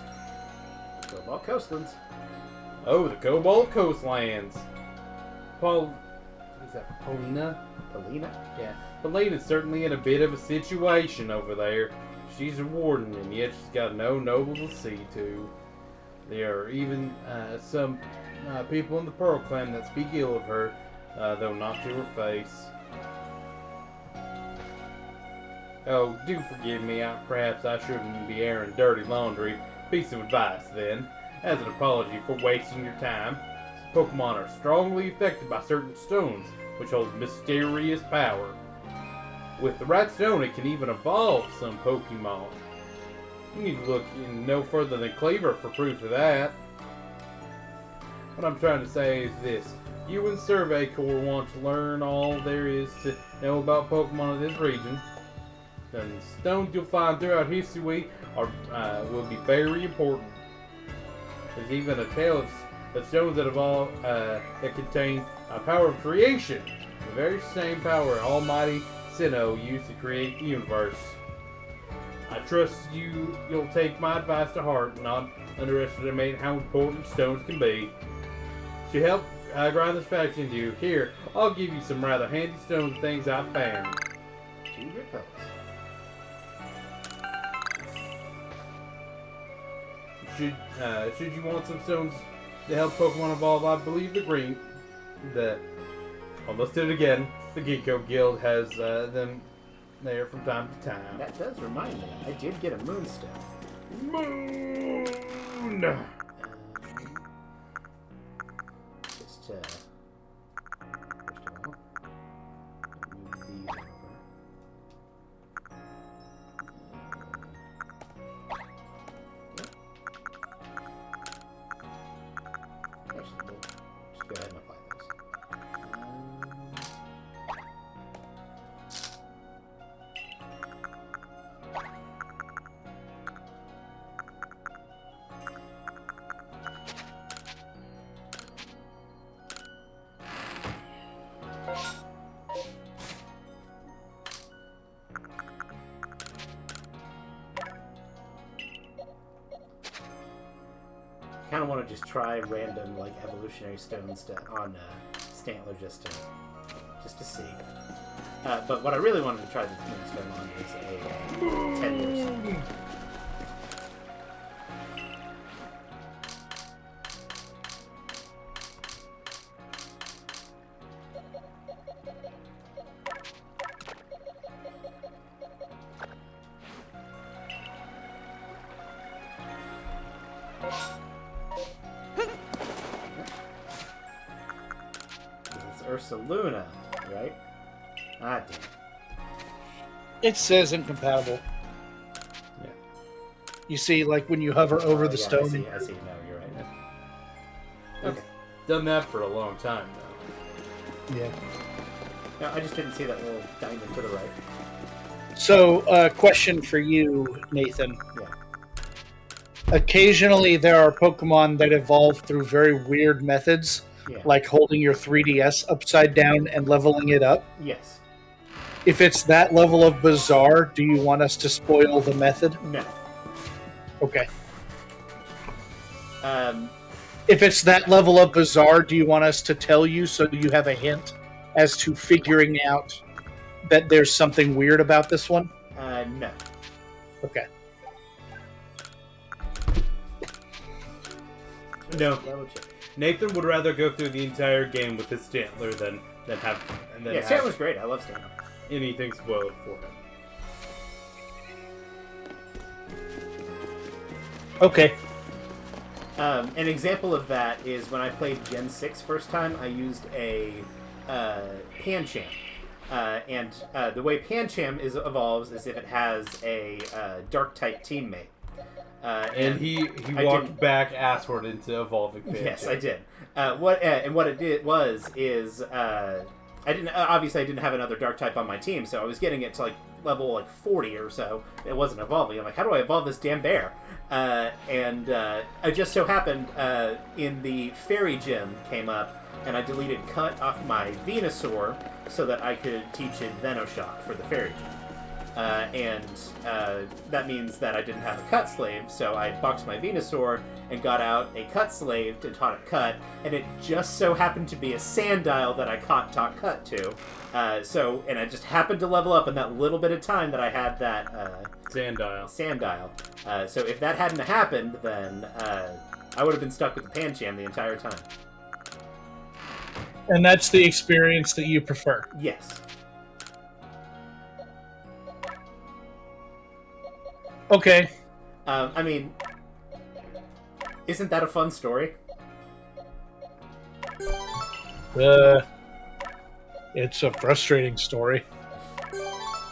Cobalt Coastlands. Oh, the Cobalt Coastlands. Is that Paulina? Polina? Yeah. Polina's certainly in a bit of a situation over there. She's a warden, and yet she's got no noble to see to. There are even some people in the Pearl Clan that speak ill of her, though not to her face. Oh, do forgive me. Perhaps I shouldn't be airing dirty laundry. Piece of advice, then. As an apology for wasting your time. Pokemon are strongly affected by certain stones, which hold mysterious power. With the right stone, it can even evolve some Pokemon. You need to look no further than Cleaver for proof of that. What I'm trying to say is this. You and Survey Corps want to learn all there is to know about Pokemon in this region. Then the stones you'll find throughout Hisuian will be very important. There's even a tale of the stones that evolve that contain a power of creation. The very same power Almighty Sinnoh used to create the universe. I trust you'll take my advice to heart and not underestimate how important stones can be. To help grind this fact into you, here, I'll give you some rather handy stone things I've found. 2 repels. Should you want some stones to help Pokemon evolve, I believe almost did it again, the Ginkgo Guild has them there from time to time. That does remind me, I did get a Moonstone. Moon! Just first of all, move these over. Actually, we'll just go ahead and apply those. Kind of want to just try random like evolutionary stones on Stantler just to just to see. But what I really wanted to try the Moonstone on is a 10 years. Luna, right? Ah, damn. It says incompatible. Yeah. You see, like when you hover over the stone. I see. No, you're right. Okay. Done that for a long time now. Yeah. No, I just didn't see that little diamond to the right. So, question for you, Nathan. Yeah. Occasionally, there are Pokemon that evolve through very weird methods. Yeah. Like holding your 3DS upside down and leveling it up. Yes. If it's that level of bizarre, do you want us to spoil the method? No. Okay. Um. If it's that level of bizarre, do you want us to tell you so you have a hint as to figuring out that there's something weird about this one? No. Okay. No. Double check. Nathan would rather go through the entire game with his Stantler than have Yeah, Stantler's great. I love Stantler. anything spoiled for him. Okay. An example of that is when I played Gen 6 first time, I used a Pancham. And the way Pancham evolves is if it has a Dark-type teammate. And he walked back assward into evolving. Yes, I did. What it did is I didn't have another dark type on my team, so I was getting it to like level 40 or so. It wasn't evolving. I'm like, how do I evolve this damn bear? And I just so happened in the fairy gym came up, and I deleted Cut off my Venusaur so that I could teach it Venoshock for the fairy gym. And that means that I didn't have a Cut slave, so I boxed my Venusaur and got out a Cut slave and taught it Cut, and it just so happened to be a Sandile that I taught Cut to. And I just happened to level up in that little bit of time that I had that Sandile. So if that hadn't happened, then I would have been stuck with the Pancham the entire time. And that's the experience that you prefer? Yes. Okay. I mean, isn't that a fun story? It's a frustrating story.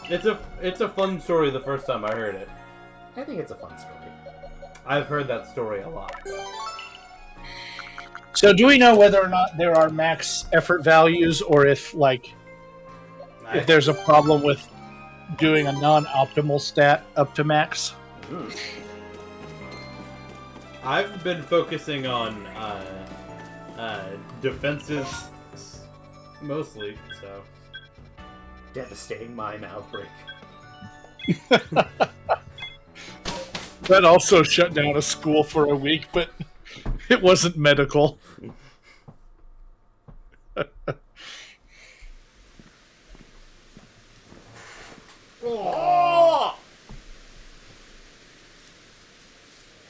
It's a fun story the first time I heard it. I think it's a fun story. I've heard that story a lot. So do we know whether or not there are max effort values, or if there's a problem with doing a non-optimal stat up to max? I've been focusing on defenses mostly, so. Devastating mime outbreak. That also shut down a school for a week, but it wasn't medical. Oh!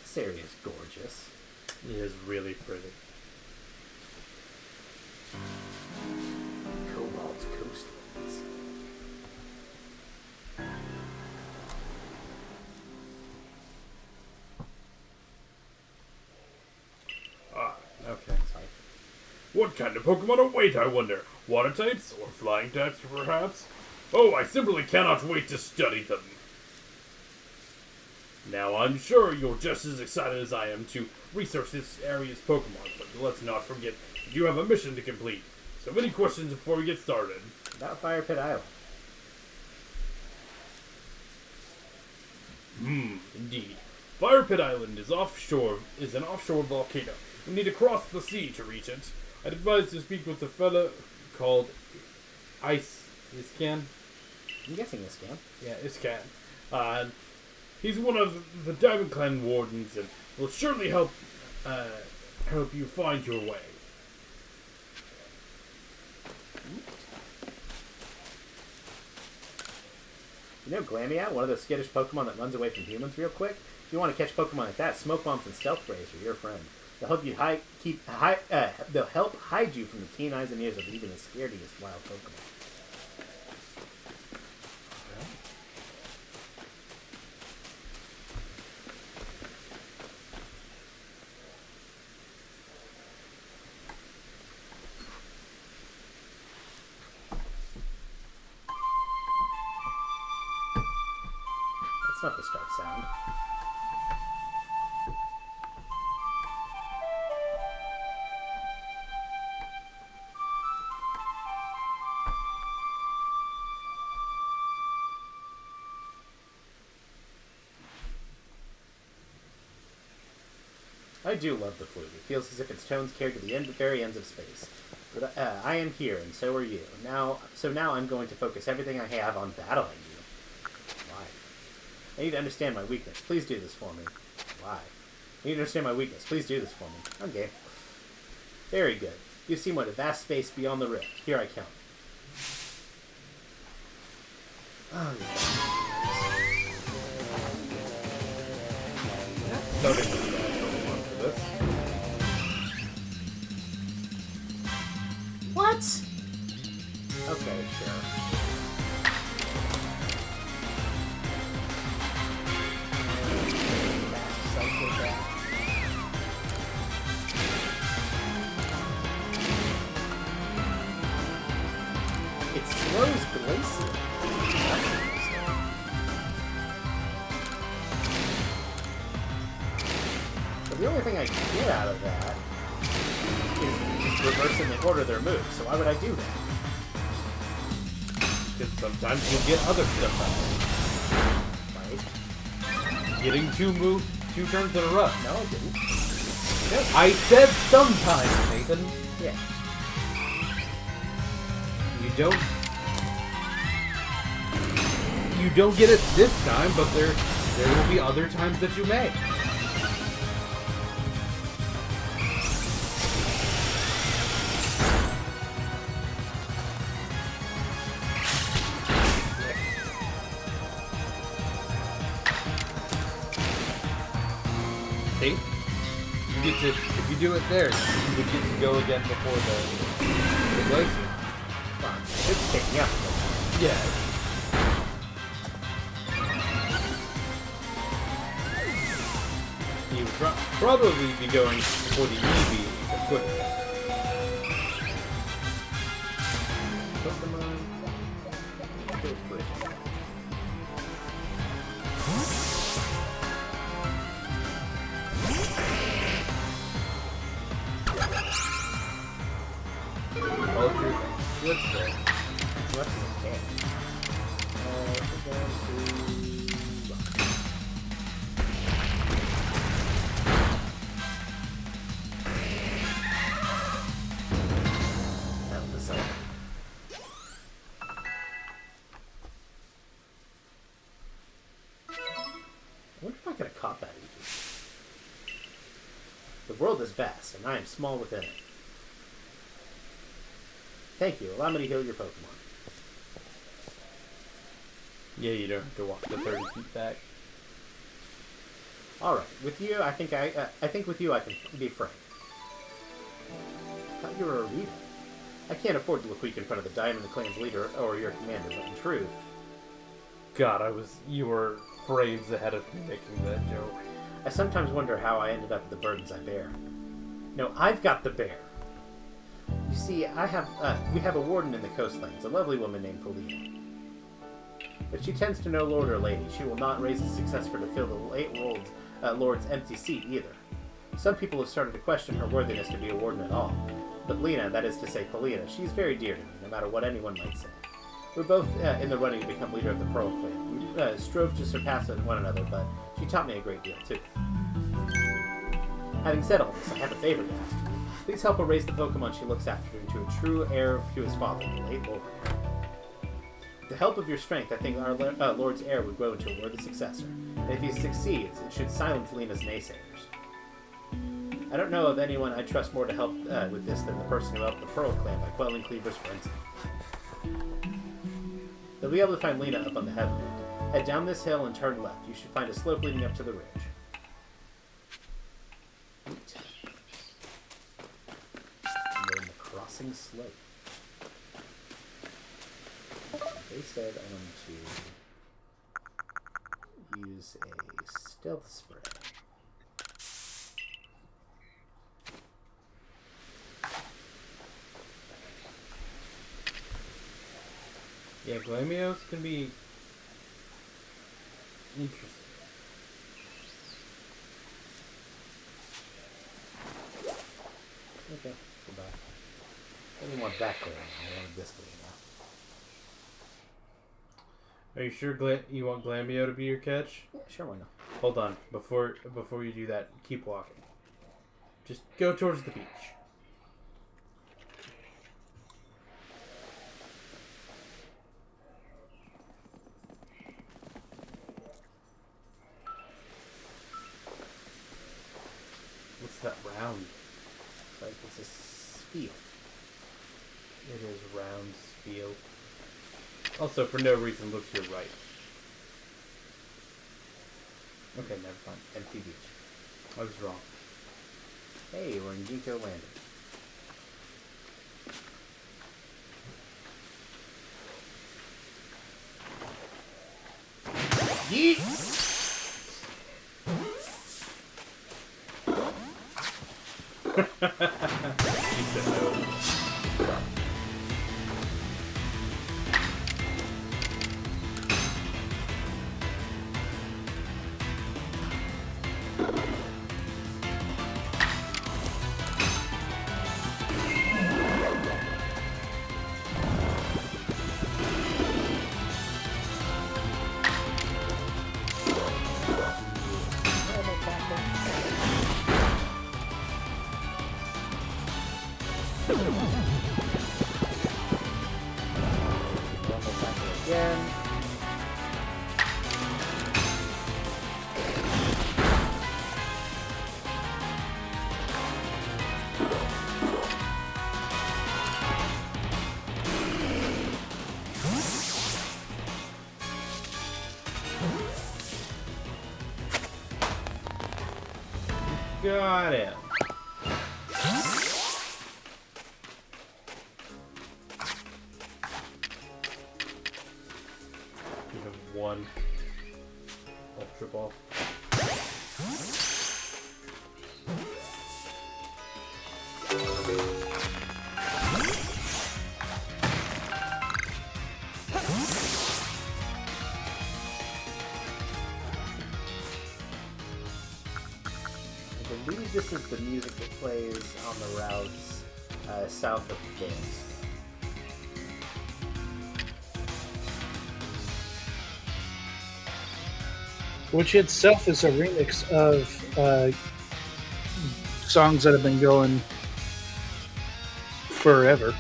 This area is gorgeous. It is really pretty. Cobalt's coastlands. Okay, sorry. What kind of Pokemon await, I wonder? Water types or flying types, perhaps? Oh, I simply cannot wait to study them. Now, I'm sure you're just as excited as I am to research this area's Pokemon, but let's not forget that you have a mission to complete. So, any questions before we get started? About Fire Pit Island. Indeed. Fire Pit Island is an offshore volcano. You need to cross the sea to reach it. I'd advise to speak with a fella called Iscan. I'm guessing this can. Yeah, Iscan. He's one of the Diamond Clan wardens and will surely help you find your way. You know Glameow, one of those skittish Pokemon that runs away from humans real quick? If you want to catch Pokemon like that, Smoke Bombs and Stealth Rays are your friend. They'll help you they'll help hide you from the keen eyes and ears of even the scariest wild Pokemon. That's not the start sound. I do love the flute. It feels as if its tones carry to the very ends of space. But I am here, and so are you. Now I'm going to focus everything I have on battling you. Why? I need to understand my weakness. Please do this for me. Why? I need to understand my weakness. Please do this for me. Okay. Very good. You've seen what a vast space beyond the rift. Here I come. Oh, what? Okay, sure. It slows Glacier. But the only thing I can get out of that is just reversing the order of their moves. So why would I do that? Because sometimes you'll get other stuff out of it. Right? Getting two turns in a row. No, I didn't. I said sometimes, Nathan. Yeah. You don't get it this time, but there will be other times that you may. See? You get to, if you do it there, you would get to go again before the glacier. Wow, it's picking up. Yeah. He would probably be going for the Eevee quickly. Pokemon. Go quick. What's that? What's that? We're going to rock. Out the side. I wonder if I could have caught that easy. The world is vast, and I am small within it. Thank you. Allow me to heal your Pokemon. Yeah, you don't have to walk the 30 feet back. All right. With you, I think with you I can be frank. I thought you were a reader. I can't afford to look weak in front of the Diamond Clan's leader or your commander, but in truth, God, you were frames ahead of me making that joke. I sometimes wonder how I ended up with the burdens I bear. No, I've got the bear. You see, we have a warden in the coastlands, a lovely woman named Polina. But she tends to no lord or lady. She will not raise a successor to fill the late lord's empty seat either. Some people have started to question her worthiness to be a warden at all. But Lena, that is to say Polina, she's very dear to me, no matter what anyone might say. We're both in the running to become leader of the Pearl Clan. We strove to surpass one another, but she taught me a great deal, too. Having said all this, I have a favor to ask. Please help her raise the Pokemon she looks after into a true heir to his father, the late Lord. With the help of your strength, I think our Lord's heir would grow into a worthy successor, and if he succeeds, it should silence Lena's naysayers. I don't know of anyone I'd trust more to help with this than the person who helped the Pearl Clan by quelling Cleaver's frenzy. They'll be able to find Lena up on the heaven. Head down this hill and turn left. You should find a slope leading up to the ridge. Neat. And then the crossing slope. They said I want to use a stealth spray. Yeah, Glamios can be interesting. Okay, goodbye. I didn't want that glare. I wanted this glare now. Are you sure you want Glamio to be your catch? Yeah, sure, why not? Hold on. Before you do that, keep walking. Just go towards the beach. What's that round? It's like it's a field. It is round field. Also, for no reason, look to your right. Okay, never mind. Empty beach. I was wrong. Hey, we're in Ginkgo Landing. Yeet! Again. Got it. You have one ultra ball. I believe this is the music that plays on the routes south of the dance. Which itself is a remix of songs that have been going forever.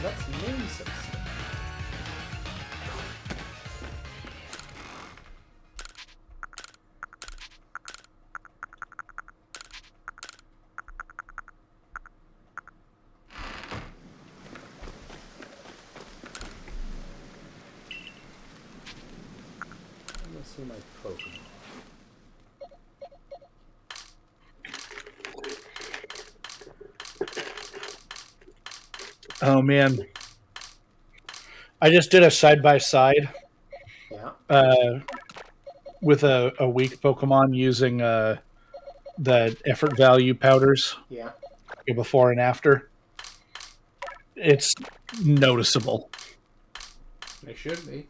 Let's name some stuff. Let's see my Pokemon. Oh man, I just did a side by side with a weak Pokemon using the effort value powders. Yeah. Before and after. It's noticeable. It should be.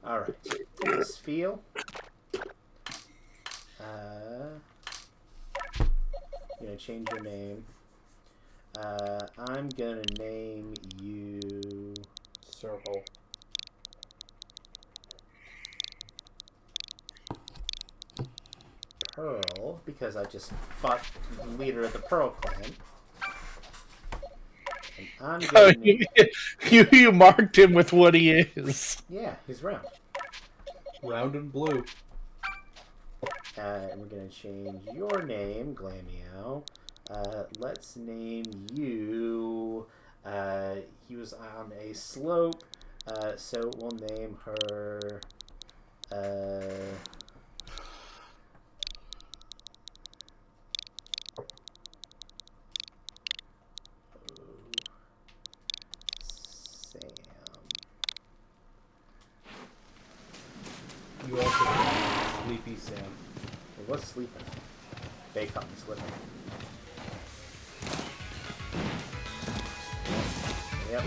Alright. This feel. I'm gonna change your name. I'm gonna name you Circle. Pearl, because I just fought the leader of the Pearl clan. And I'm gonna You marked him with what he is. Yeah, he's round. Round and blue. And we're gonna change your name, Glammeow. Let's name you. He was on a slope, so we'll name her. Sam. You also have Sleepy Sam. It was sleeping. Bacon's living. Yep.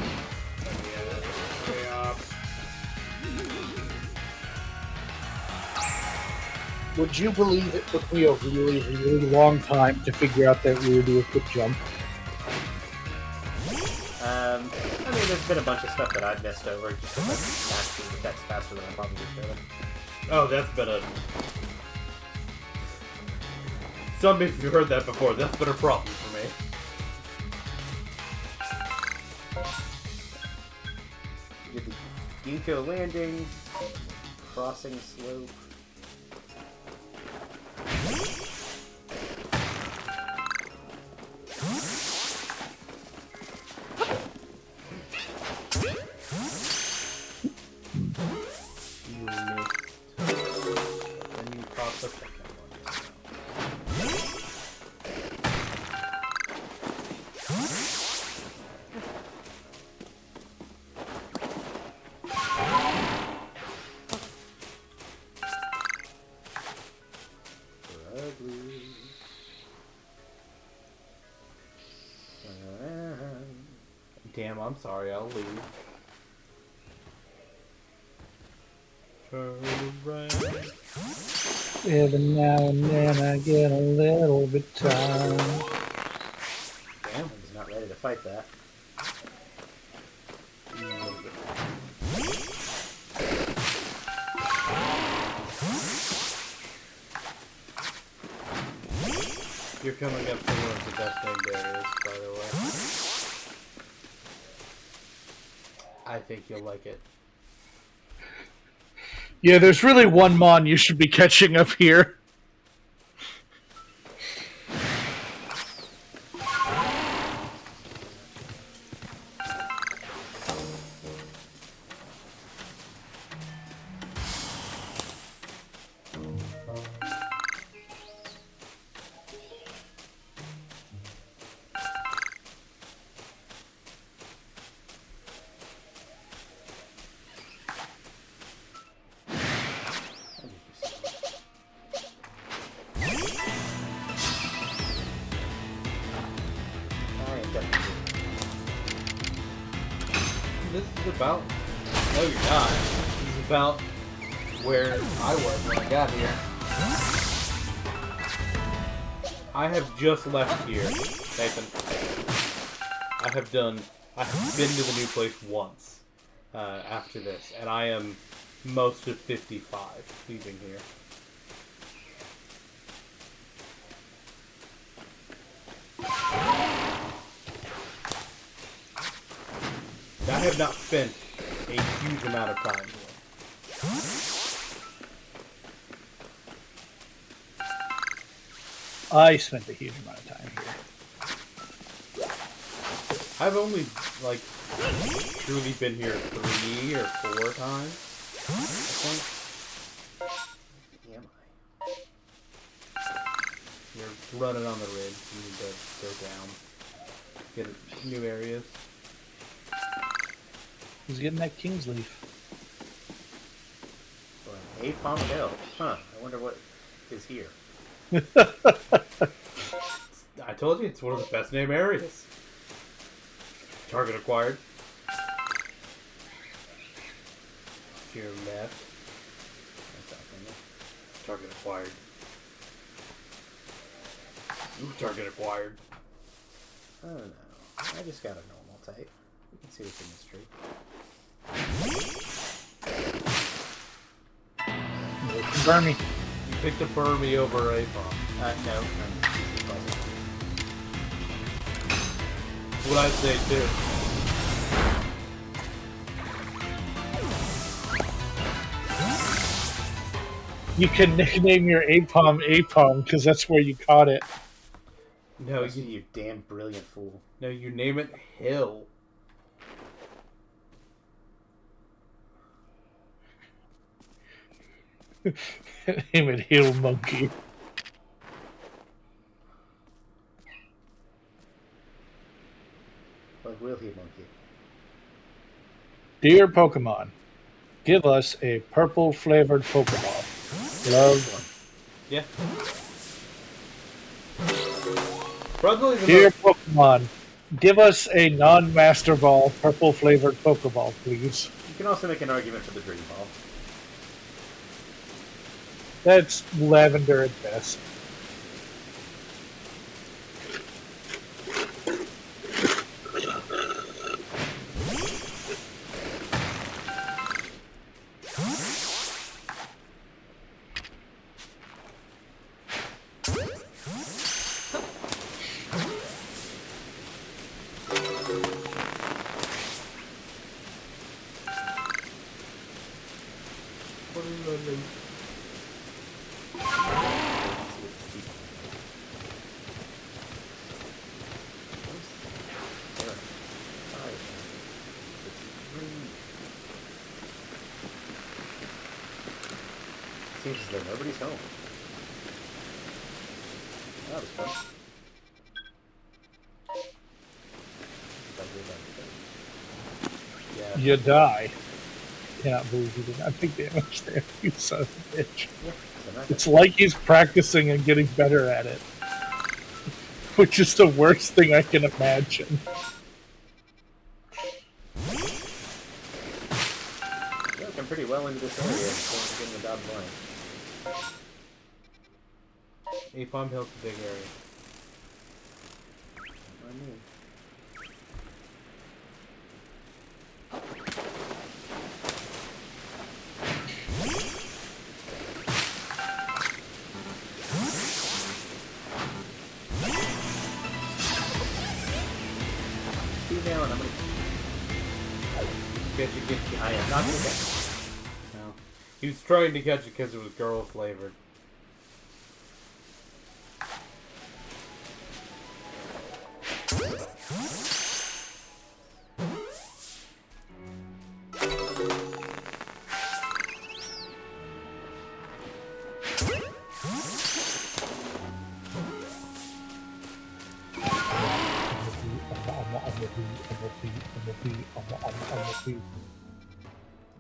Would you believe it took me a really, really long time to figure out that we would do a quick jump? I mean, there's been a bunch of stuff that I've missed over just because I've mastered the text faster than I probably should. Oh, that's been a... Some of you heard that before. That's been a problem for me. You did the Ginkgo landing, crossing slope. You missed. Then you crossed the second one. Damn, I'm sorry, I'll leave. Turn around. Every now and then I get a little bit tired. Damn, he's not ready to fight that. You're coming up to one of the best named areas, by the way. I think you'll like it. Yeah, there's really one mon you should be catching up here. This is about... No, you're not. This is about where I was when I got here. I have just left here, Nathan. I have been to the new place once after this, and I am most of 55 leaving here. I have not spent a huge amount of time here. I spent a huge amount of time here. I've only, like, truly been here 3 or 4 times, I think. Am You're running on the ridge. You need to go down. Get new areas. Who's getting that king's leaf? I? A Palm Hill. Huh. I wonder what is here. I told you, it's one of the best named areas. Target acquired. To your left. Target acquired. Ooh, target acquired. I don't know. I just got a normal type. We can see what's in this tree. Burmy. You picked a Burmy over a bomb. No. That's what I'd say too. You can nickname your Apom because that's where you caught it. No, You damn brilliant fool. No, you name it Hill. Name it Hill Monkey. Like will he, monkey? Dear Pokemon, give us a purple flavored Pokeball. Love. Yeah. Probably the Dear most... Pokemon, give us a non-Master Ball purple flavored Pokeball, please. You can also make an argument for the Dream Ball. That's lavender at best. Seems as though nobody's home. That was fun. Yeah. You die. Cannot believe you did not take damage there, you son of a bitch. It's like he's practicing and getting better at it. Which is the worst thing I can imagine. Look, I'm pretty well into this area. So I'm getting the dog blind. Apom Hill's a big area. I mean. Down, I'm gonna Get you. I am not gonna catch. No. He was trying to catch it because it was girl flavored.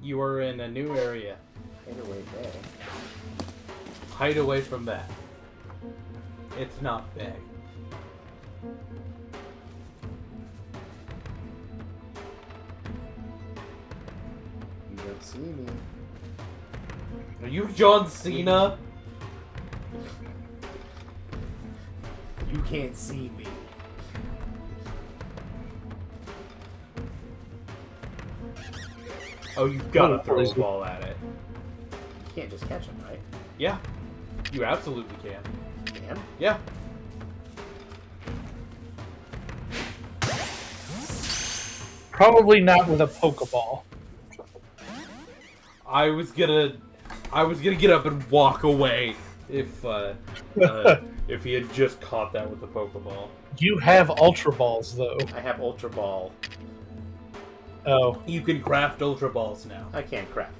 You are in a new area. Anyway, there. Hide away from that. It's not big. You don't see me. Are you John Cena? You can't see me. Oh, you gotta throw a ball at it. You can't just catch him, right? Yeah. You absolutely can. Can? Yeah. Probably not with a Pokeball. I was gonna get up and walk away if he had just caught that with the Pokeball. You have Ultra Balls, though. I have Ultra Ball. Oh. You can craft Ultra Balls now. I can't craft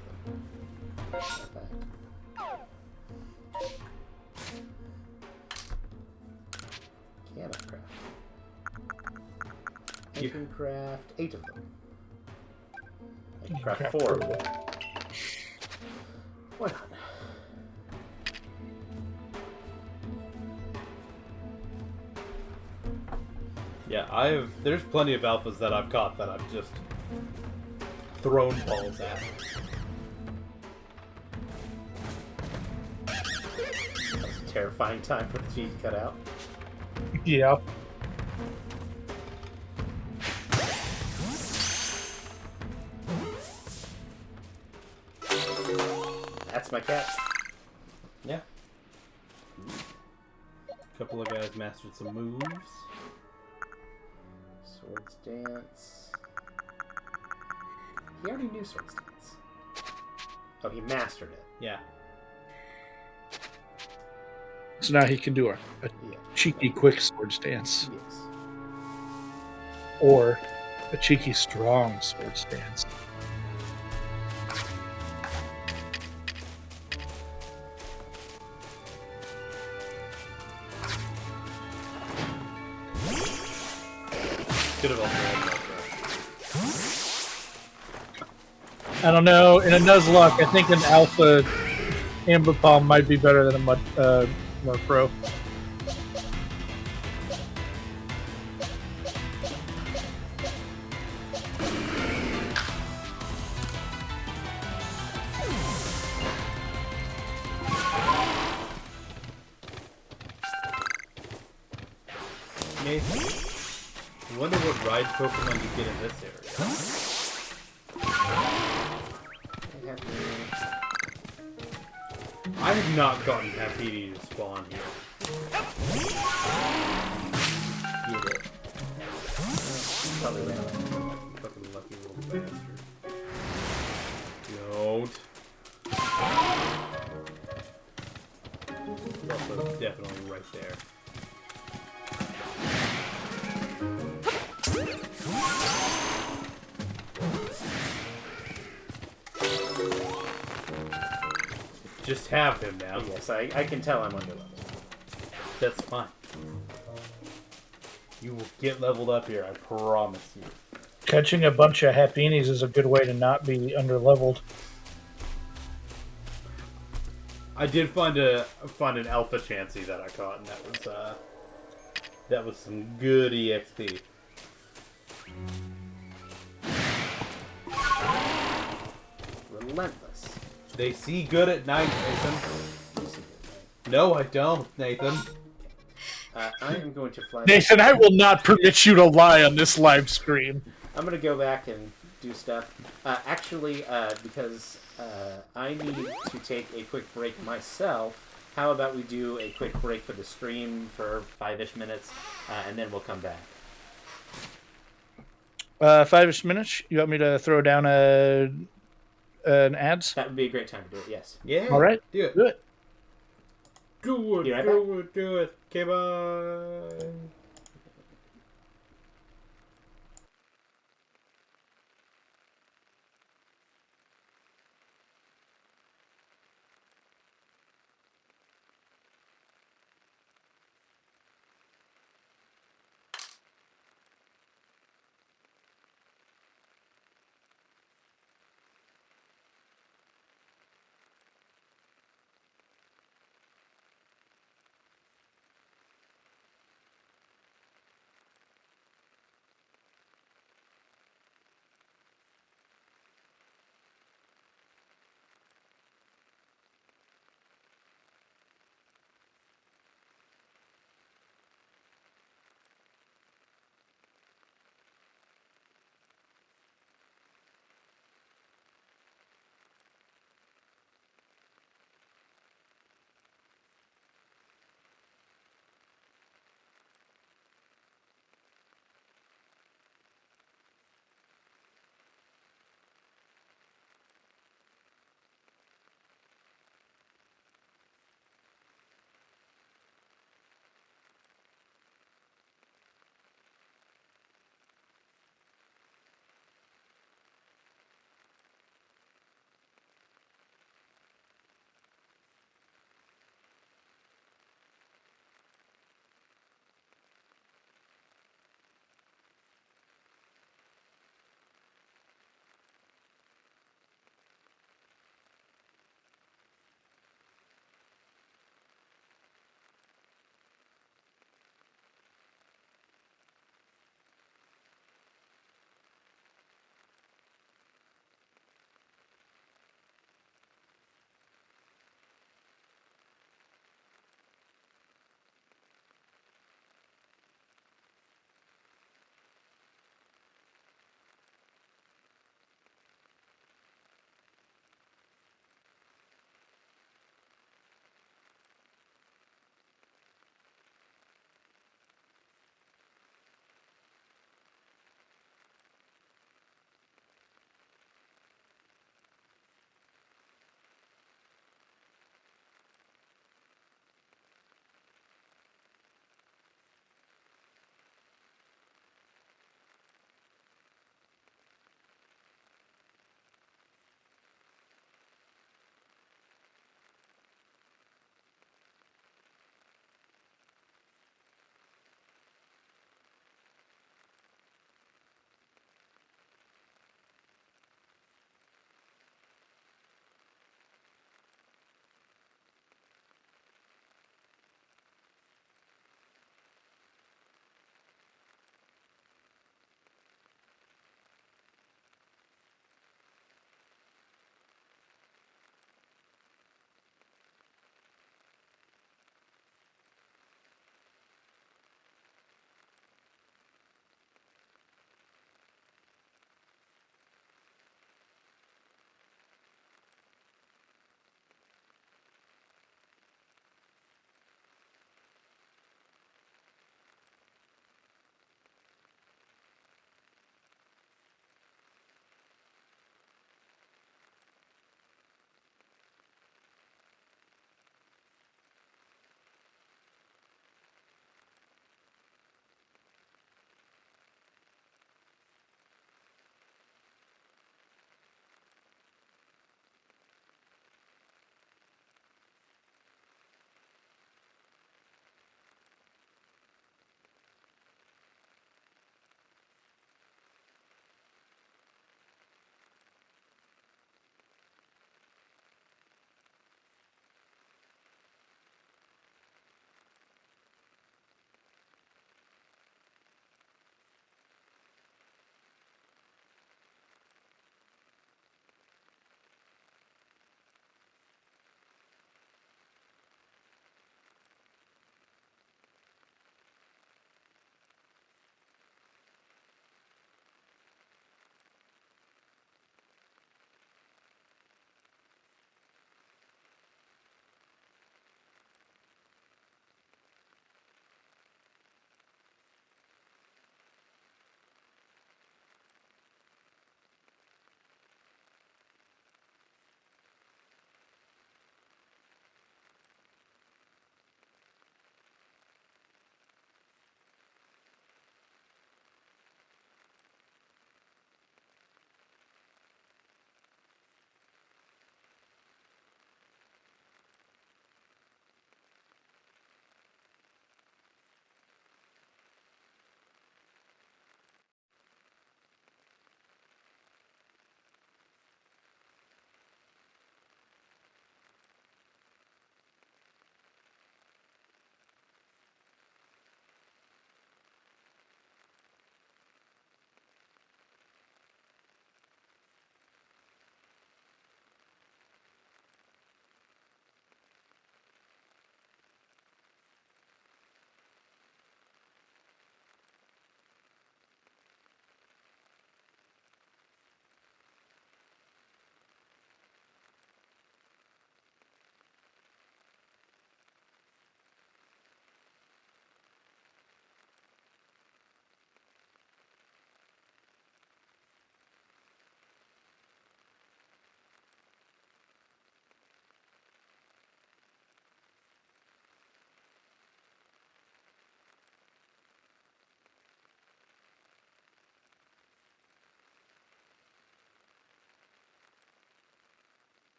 them. Can I craft? I You- can craft 8 of them. I can craft Craft 4 of four. them. Why not? Yeah, there's plenty of alphas that I've caught that I've just thrown balls at. That was a terrifying time for the feed cut out. Yeah. That's my cat. Yeah. A couple of guys mastered some moves. Swords Dance. He already knew Swords Dance. Oh, he mastered it. Yeah. So now he can do a Yeah. cheeky quick sword dance. Yes. Or a cheeky strong sword dance. Could have also had that. I don't know. In a Nuzlocke, I think an alpha Amber Palm might be better than a Murkrow. Nathan, I wonder what ride Pokemon you get in this area. I have not gotten Happy to spawn here. You did. Probably ran away. Fucking lucky little bastard. Don't. He's also definitely right there. Just have him now. Yes, I can tell I'm under level. That's fine. You will get leveled up here, I promise you. Catching a bunch of Happinis is a good way to not be under-leveled. I did find an alpha Chansey that I caught, and that was some good EXP. Relentless. They see good at night, Nathan. No, I don't, Nathan. I am going to fly. Nathan, I will not permit you to lie on this live stream. I'm going to go back and do stuff. Actually, because I need to take a quick break myself, how about we do a quick break for the stream for 5-ish minutes, and then we'll come back. 5-ish minutes? You want me to throw down an ads? That would be a great time to do it, yes. Yeah. All right. Do it. Do it. Do it. Be right Do it. Do it. Okay, bye.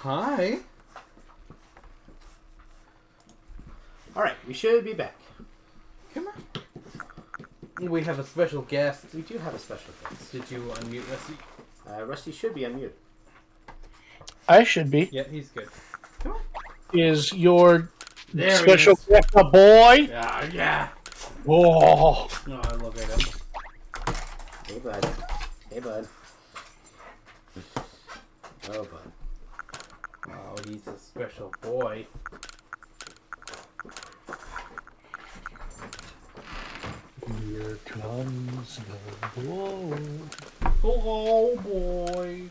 Hi. Alright, we should be back. Come on. We have a special guest. We do have a special guest. Did you unmute Rusty? Rusty should be unmuted. I should be. Yeah, he's good. Come on. Is your There special he is. guest a boy? Yeah. Oh. No, I love him. Hey, bud. Hey, bud. Oh, bud. Oh, he's a special boy. Here comes the boy. Oh, boy.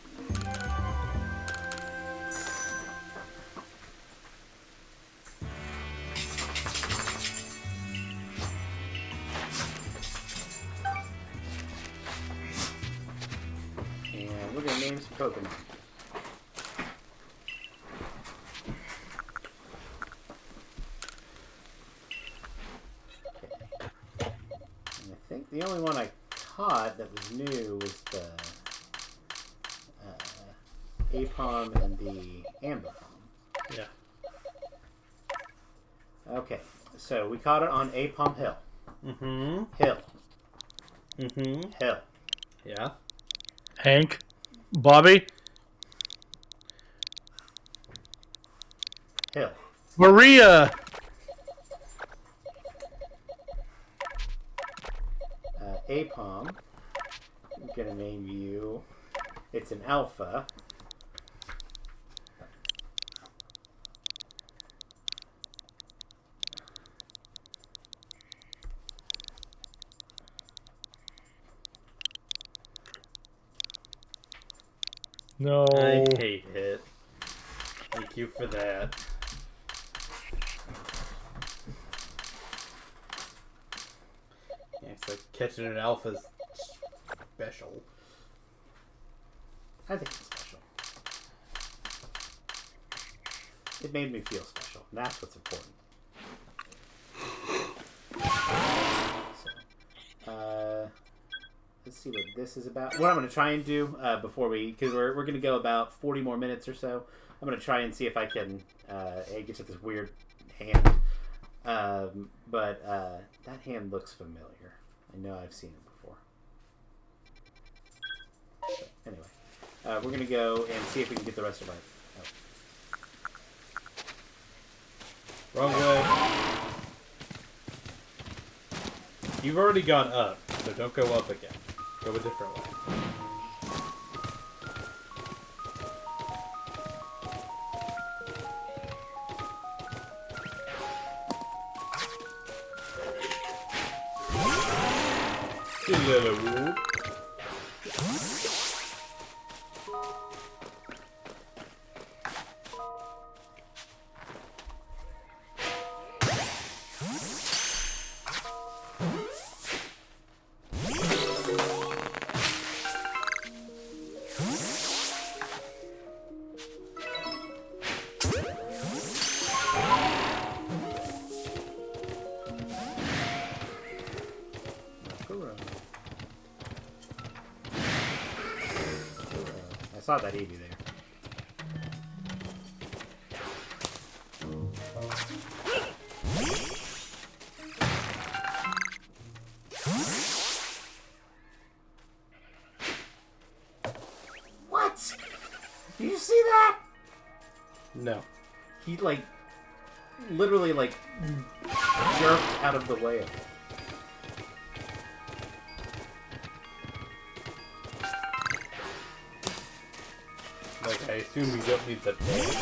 And we're going to name some Pokemon. I think the only one I caught that was new was the Apom and the Ambipom. Yeah. Okay, so we caught it on Apom Hill. Mm-hmm. Hill. Mm-hmm. Hill. Yeah. Hank? Bobby? Hill. Maria! Apom. I'm gonna name you. It's an alpha. No. I hate it. Thank you for that. Yeah, it's like catching an alpha's special. I think it's special. It made me feel special, and that's what's important. So, let's see what this is about. What I'm going to try and do before because we're going to go about 40 more minutes or so. I'm going to try and see if I can get to this weird hand. But that hand looks familiar. I know I've seen it before. So, anyway, we're going to go and see if we can get the rest of our... Wrong way. You've already gone up, so don't go up again. Go a different way. Hello. I saw that Eevee there. What? Did you see that? No. He, literally, jerked out of the way of it. Like, I assume we don't need the dance.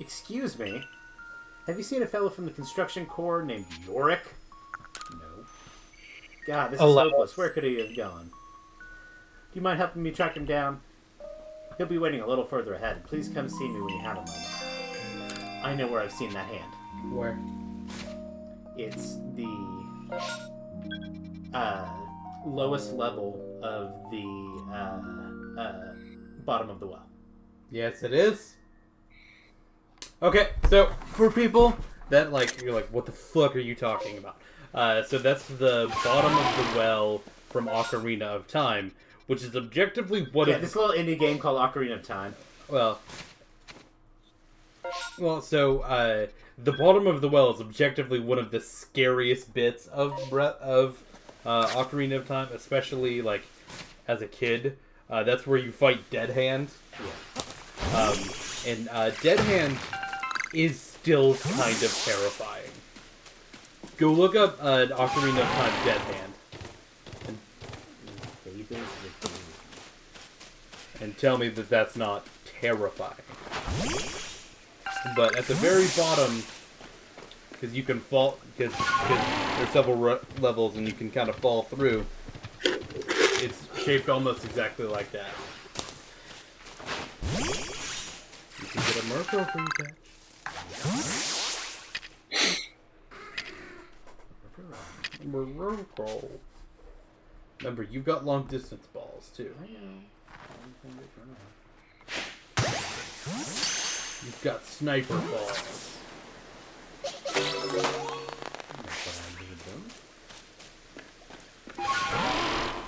Excuse me. Have you seen a fellow from the construction corps named Yorick? No. God, this is hopeless. Where could he have gone? Do you mind helping me track him down? He'll be waiting a little further ahead. Please come see me when you have a moment. I know where I've seen that hand. Where? It's the lowest level of the bottom of the well. Yes, it is. Okay, so for people that you're like, what the fuck are you talking about? So that's the bottom of the well from Ocarina of Time, which is objectively one of this little indie game called Ocarina of Time. Well, so the bottom of the well is objectively one of the scariest bits of Ocarina of Time, especially as a kid. That's where you fight Dead Hand. Yeah. And Dead Hand is still kind of terrifying. Go look up Ocarina of Time Dead Hand. And tell me that that's not terrifying. But at the very bottom, because you can fall, because there's several levels and you can kind of fall through, it's shaped almost exactly like that. You can get a Murkrow for your catch. Murkrow. Remember, you've got long distance balls too. I know. You've got sniper balls.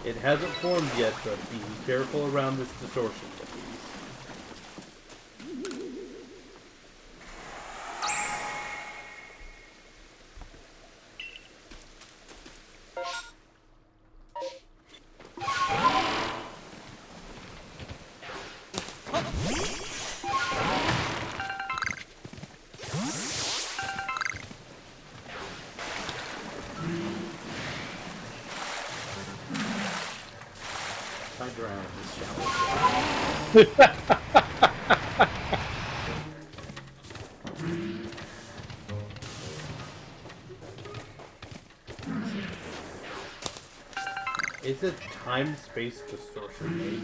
It hasn't formed yet, but be careful around this distortion, please. I drown in this shower. Is it time-space distortion, mate?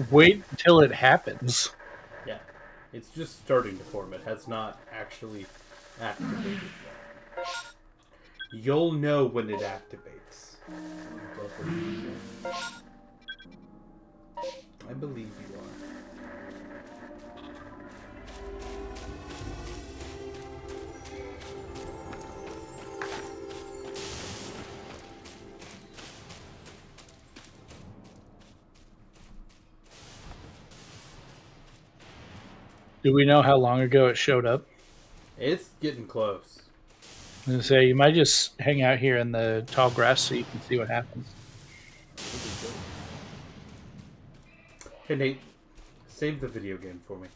Wait until it happens. Yeah. It's just starting to form. It has not actually activated yet. You'll know when it activates. I believe you are. Do we know how long ago it showed up? It's getting close. I was gonna say, you might just hang out here in the tall grass so you can see what happens. Hey Nate, save the video game for me.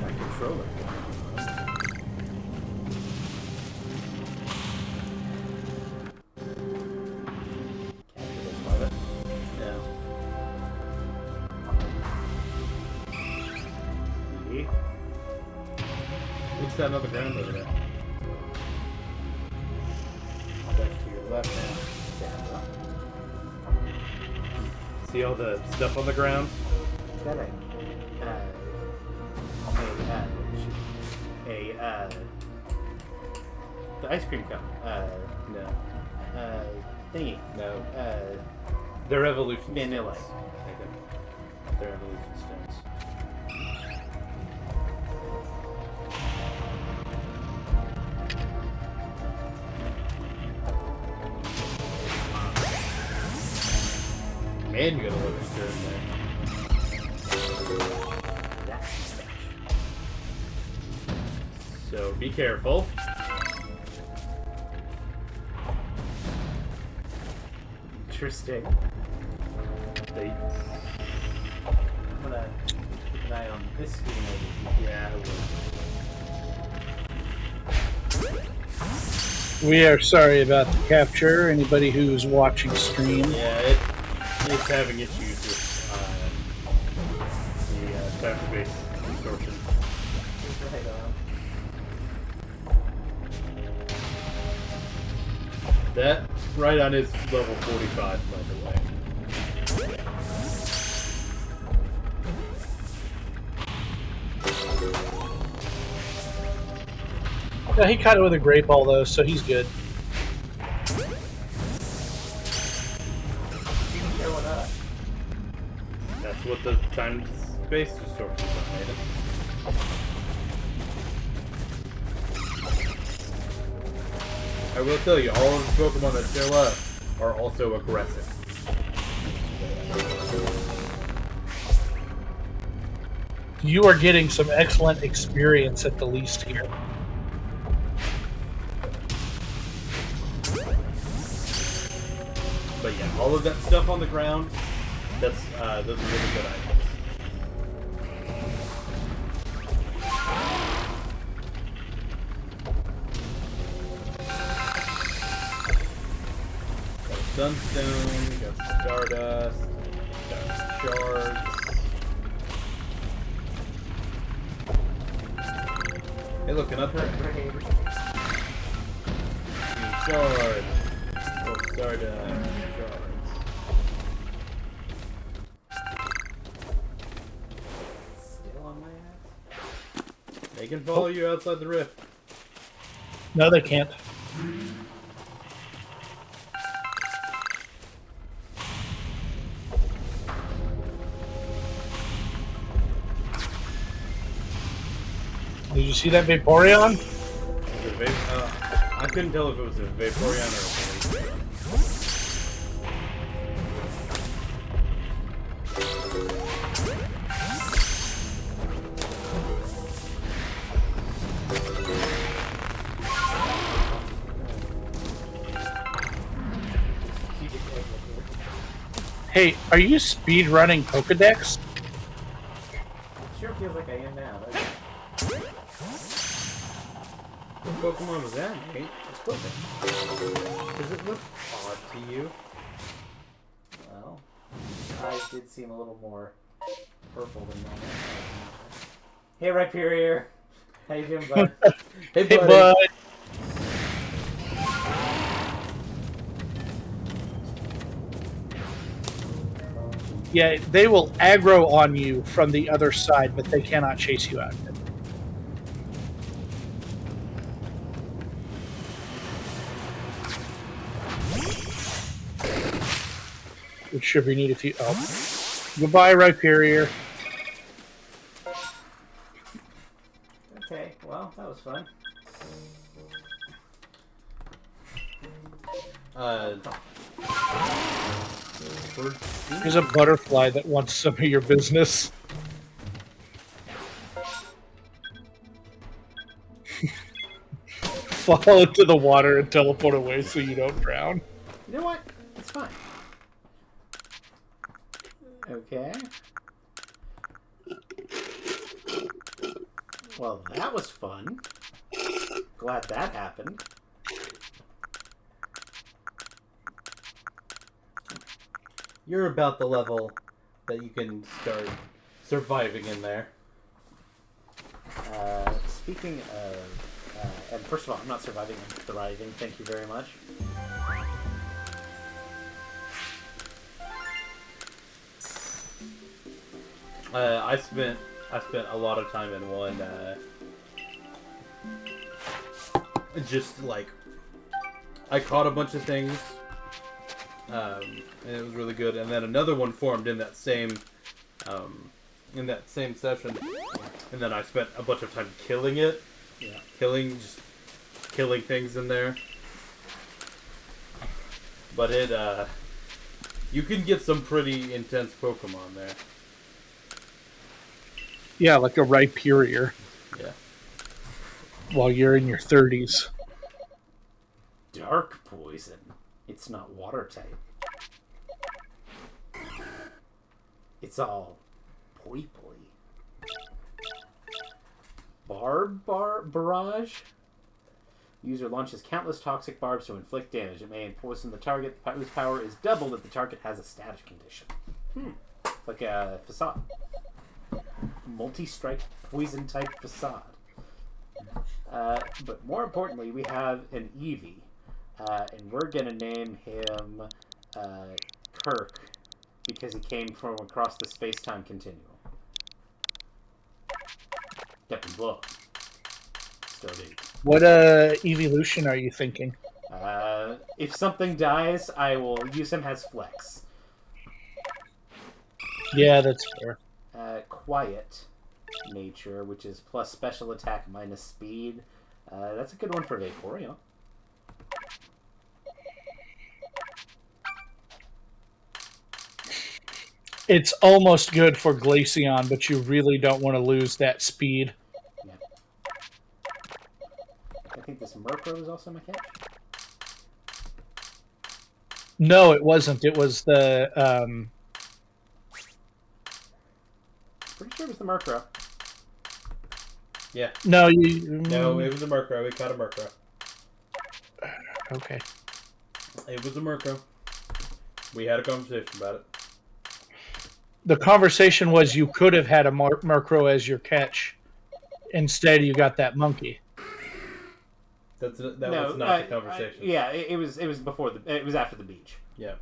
My controller. What's that other ground over there? That's to your left now. See all the stuff on the ground? Is that the ice cream cone. No. Thingy. No. They're evolution Vanilla. stones. They're evolution stones. Man, you got a little stir in there. That's So be careful. interesting. They... I'm gonna keep an eye on this screen over here. Yeah, I will. We are sorry about the capture. Anybody who's watching stream. Yeah, it's having issues with the time-space distortion. Right on. That right on is level 45, by the way. Yeah, he caught it with a great ball though, so he's good. Showing up. That's what the time-space distortion is made of. I will tell you, all of the Pokemon that show up are also aggressive. You are getting some excellent experience at the least here. But yeah, all of that stuff on the ground, those are really good items. Got Sunstone, got Stardust, got Shards. Hey, look, an upgrade. Shard. Oh, Stardust. Shards. Still on my ass? They can follow you outside the rift. No, they can't. Did you see that Vaporeon? Was it I couldn't tell if it was a Vaporeon or a Vaporeon. Hey, are you speed running Pokedex? Sure feels like I am now. What Pokemon was that, Nate? It's clicking. Does it look odd to you? Well, eyes did seem a little more purple than normal. Hey, Rhyperior. How you doing, bud? Hey, Hey, buddy. bud. Yeah, they will aggro on you from the other side, but they cannot chase you out. Which should be needed if you. Oh. Goodbye, Rhyperior. Okay, well, that was fun. There's a butterfly that wants some of your business. Fall into the water and teleport away so you don't drown. You know what? It's fine. Okay. Well, that was fun. Glad that happened. You're about the level that you can start surviving in there. Speaking of... and first of all, I'm not surviving, I'm thriving. Thank you very much. I spent a lot of time in one. Just like I caught a bunch of things, and it was really good. And then another one formed in that same session, and then I spent a bunch of time killing it. Yeah. Killing things in there. But you can get some pretty intense Pokemon there. Yeah, like a Rhyperior Yeah. while you're in your 30s. Dark poison. It's not water type. It's all poi-poi. Barrage. User launches countless toxic barbs to inflict damage. It may poison the target, whose power is doubled if the target has a status condition. Like a facade. Multi-strike poison type facade. But more importantly, we have an Eevee. And we're going to name him Kirk because he came from across the space-time continuum. Captain Blow. Started. What evolution are you thinking? If something dies, I will use him as Flex. Yeah, that's fair. Quiet nature, which is plus special attack minus speed. That's a good one for Vaporeon. It's almost good for Glaceon, but you really don't want to lose that speed. Yeah. I think this Murkrow is also my catch. No, it wasn't. It was the... Pretty sure it was the Murkrow. Yeah. No, No, it was a Murkrow. We caught a Murkrow. Okay. It was a Murkrow. We had a conversation about it. The conversation was you could have had a Murkrow as your catch. Instead, you got that monkey. That was not the conversation. It was before it was after the beach. Yeah.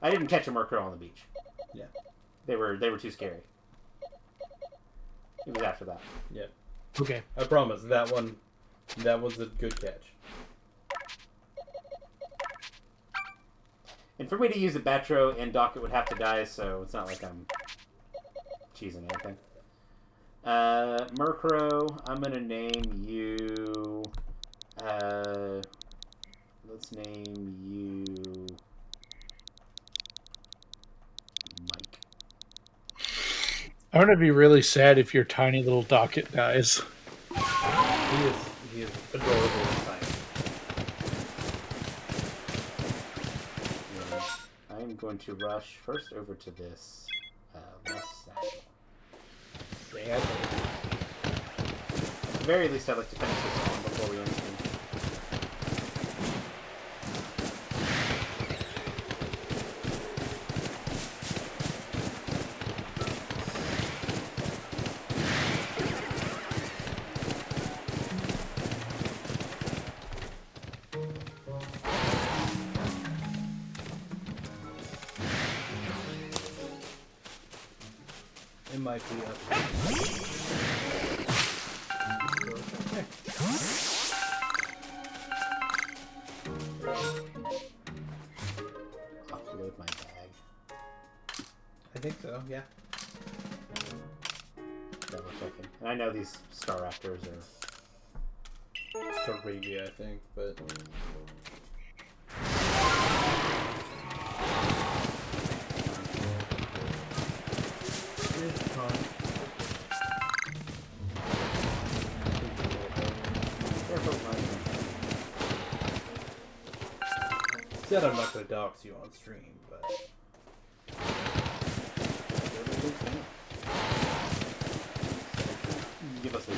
I didn't catch a Murkrow on the beach. Yeah. They were too scary. It was after that. Yeah. Okay. I promise that was a good catch. And for me to use a Batro and Docket would have to die, so it's not like I'm cheesing anything. Murkrow, I'm gonna name you. Let's name you Mike. I'm going to be really sad if your tiny little Docket dies. He is adorable and tiny. I'm going to rush first over to this last satchel. At the very least, I'd like to finish this one before we end the game. It might be up. Offload my bag. I think so, yeah. Double checking. And I know these Star Raptors are... It's Arabia, I think, but... Said I'm not going to dox you on stream, but... Give us a...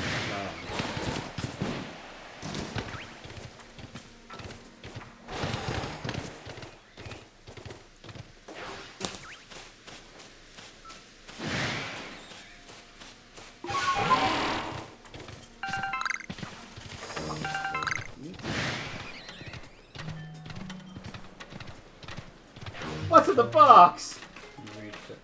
What's in the box? You reached it.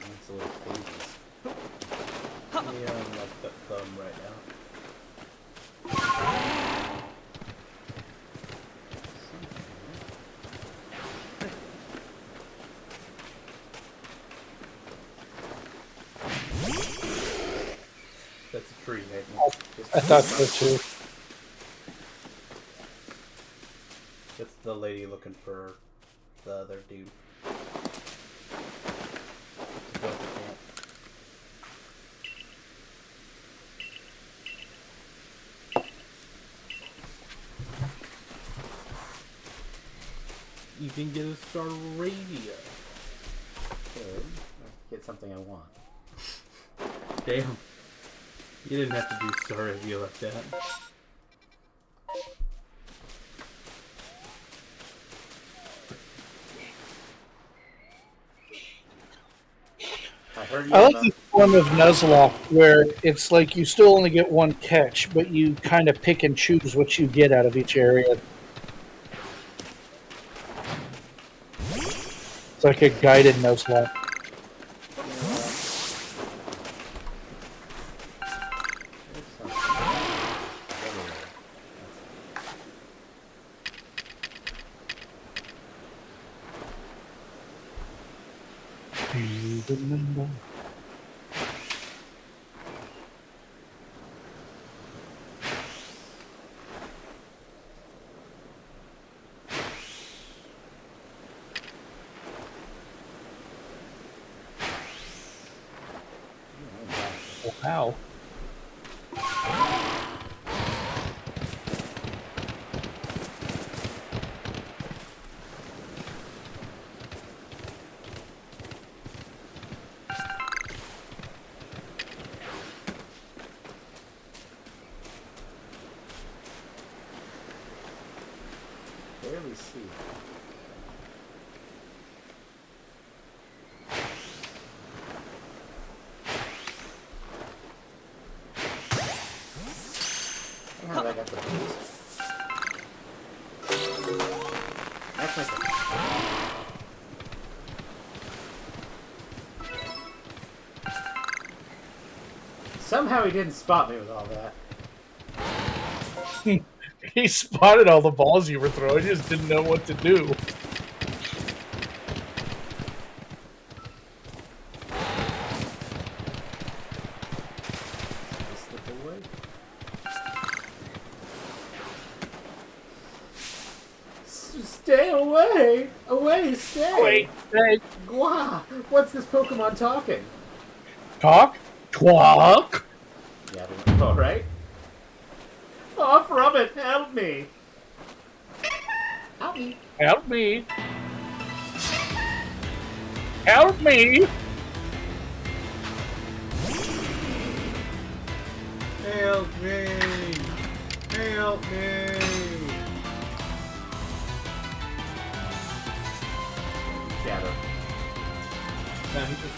That's a little phases. Yeah, I'm like the thumb right now. That's a tree, Nathan. I thought so too. That's the lady looking for the other dude. You can get a Star Radio. Good. Get something I want. Damn. You didn't have to do Star Radio like that. I like this form of Nuzlocke where it's like you still only get one catch, but you kind of pick and choose what you get out of each area. It's like a guided Nuzlocke. Remember. Wow. Barely see. Somehow I got the boost. That's my thing. Somehow he didn't spot me with all that. He spotted all the balls you were throwing, he just didn't know what to do. Slip away. Stay away! Away, stay! Wait, hey, Gwah! What's this Pokemon talking? talk? Twalk? Yeah, alright. Off from it! Help me! Help me! Help me. Help me. Help me! Help me! Shadow. Nah, he just...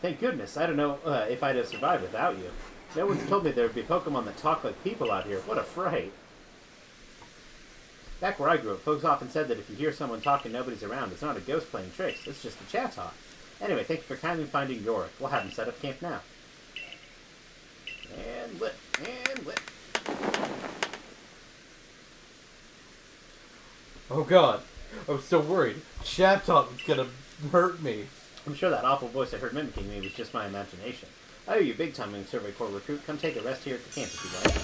Thank goodness. I don't know if I'd have survived without you. No one's told me there would be Pokemon that talk like people out here. What a fright. Back where I grew up, folks often said that if you hear someone talking nobody's around, it's not a ghost playing tricks, it's just a chat talk. Anyway, thank you for kindly finding Yorick. We'll have him set up camp now. And lit. And lit. Oh god, I was so worried. Chat talk was gonna hurt me. I'm sure that awful voice I heard mimicking me was just my imagination. I owe you big time, young Survey Corps recruit. Come take a rest here at the camp if you'd like.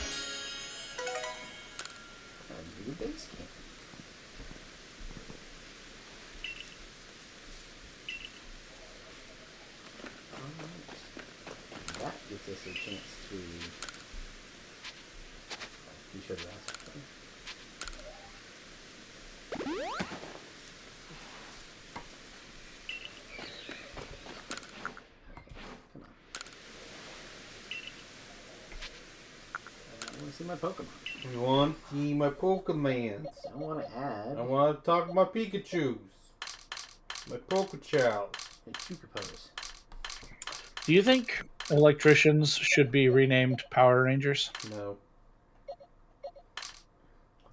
A new base camp. Alright. That gives us a chance to... You should have asked. See my Pokemon. I want to see my Pokemons. I want to add I want to talk to my Pikachus. My Pokechows. a Chukapos. Do you think Electricians should be renamed Power Rangers. No.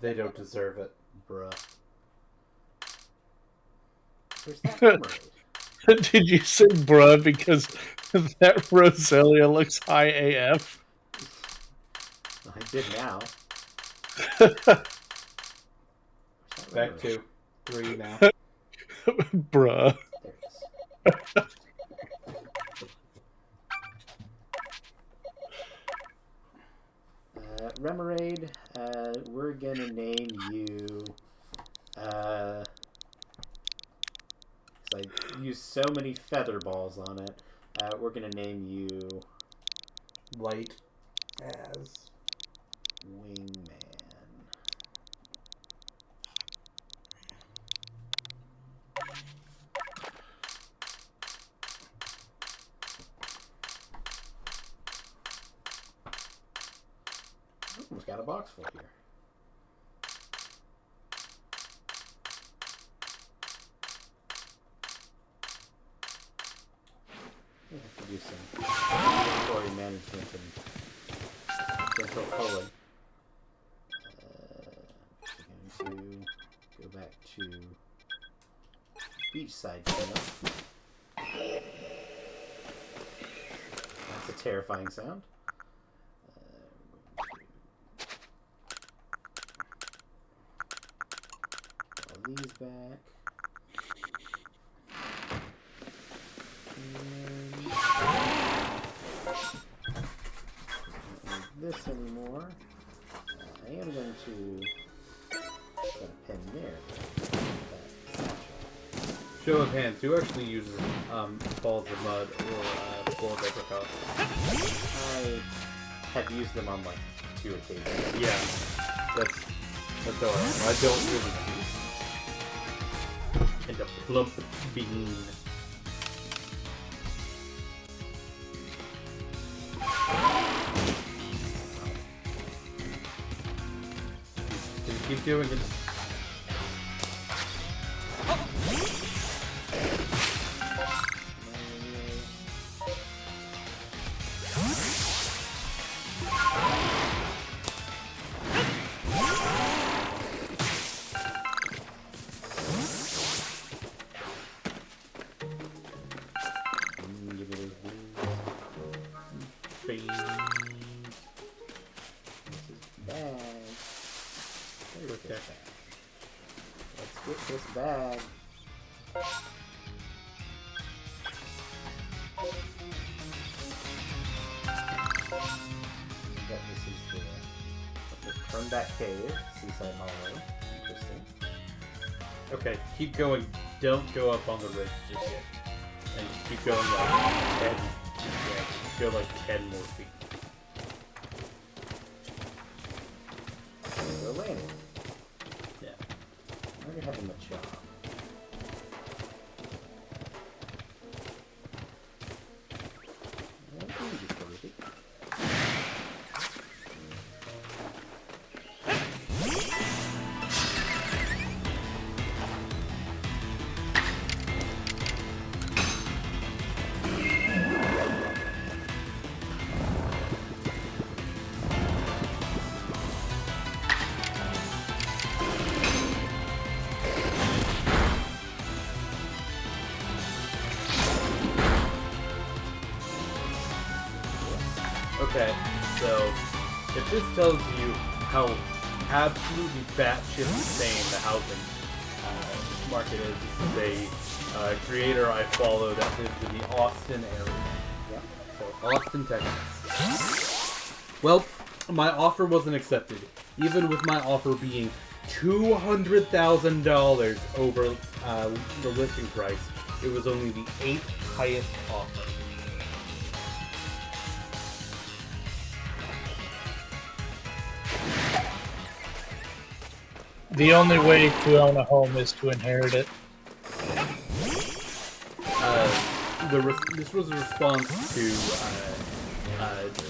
They don't deserve it. Bruh. Where's that emerald? Did you say bruh because that Roselia looks high AF? I did now. Back to 3 now. Bruh. There it is. Remoraid, we're gonna name you, 'cause I used so many feather balls on it, we're gonna name you Light as Wingman. Almost got a box full here. We have to do some inventory management and central culling. We're going to go back to beachside cleanup. That's a terrifying sound. These back. And don't need this anymore. I am going to put a pin there. show of hands. Who actually uses balls of mud or full of apricot? I have used them on like 2 occasions. Yeah, that's all right. I don't really use. And a plump bean. Just keep doing it. This bag. This is the Turnback Cave, Seaside Hollow. Interesting. Okay, keep going. Don't go up on the ridge just yet. And keep going like 10. Yeah, go like 10 more feet. Go landing. Yeah. We're having a job. Okay, so if this tells you how absolutely batshit insane the housing market is, this is a creator I follow that lives in the Austin area. Yeah. So Austin, Texas. Well, my offer wasn't accepted, even with my offer being $200,000 over the listing price. It was only the 8th highest offer. The only way to own a home is to inherit it. This was a response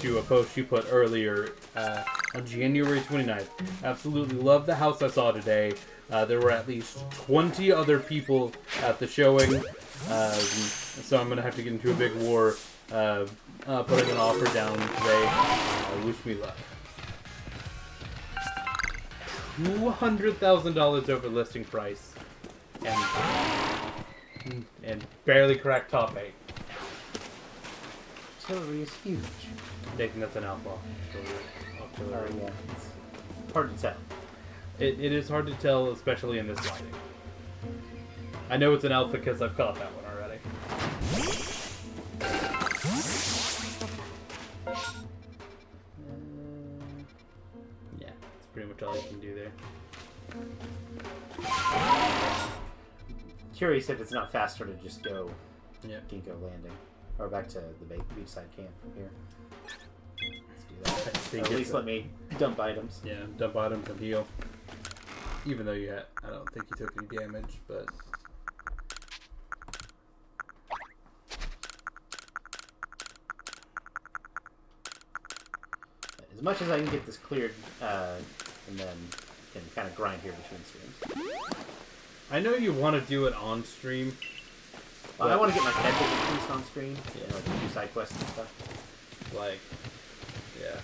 to a post you put earlier on January 29th. Absolutely love the house I saw today. There were at least 20 other people at the showing. So I'm going to have to get into a big war, putting an offer down today. Wish me luck. $200,000 over listing price. And barely cracked top 8. Artillery is huge. Taking that's an alpha. Artillery. Yeah. It's hard to tell. It is hard to tell, especially in this lighting. I know it's an alpha because I've caught that one already. Yeah, that's pretty much all you can do there. Curious if it's not faster to just go Ginkgo Landing. Or back to the beachside camp from here. Let's do I that. think Or at least let me dump items. Yeah, dump items and heal. Even though you had, I don't think you took any damage, but... As much as I can get this cleared, and then can kind of grind here between streams. I know you want to do it on stream. Well, I want to get my head increased on stream. Yeah, like do side quests and stuff. Like, yeah.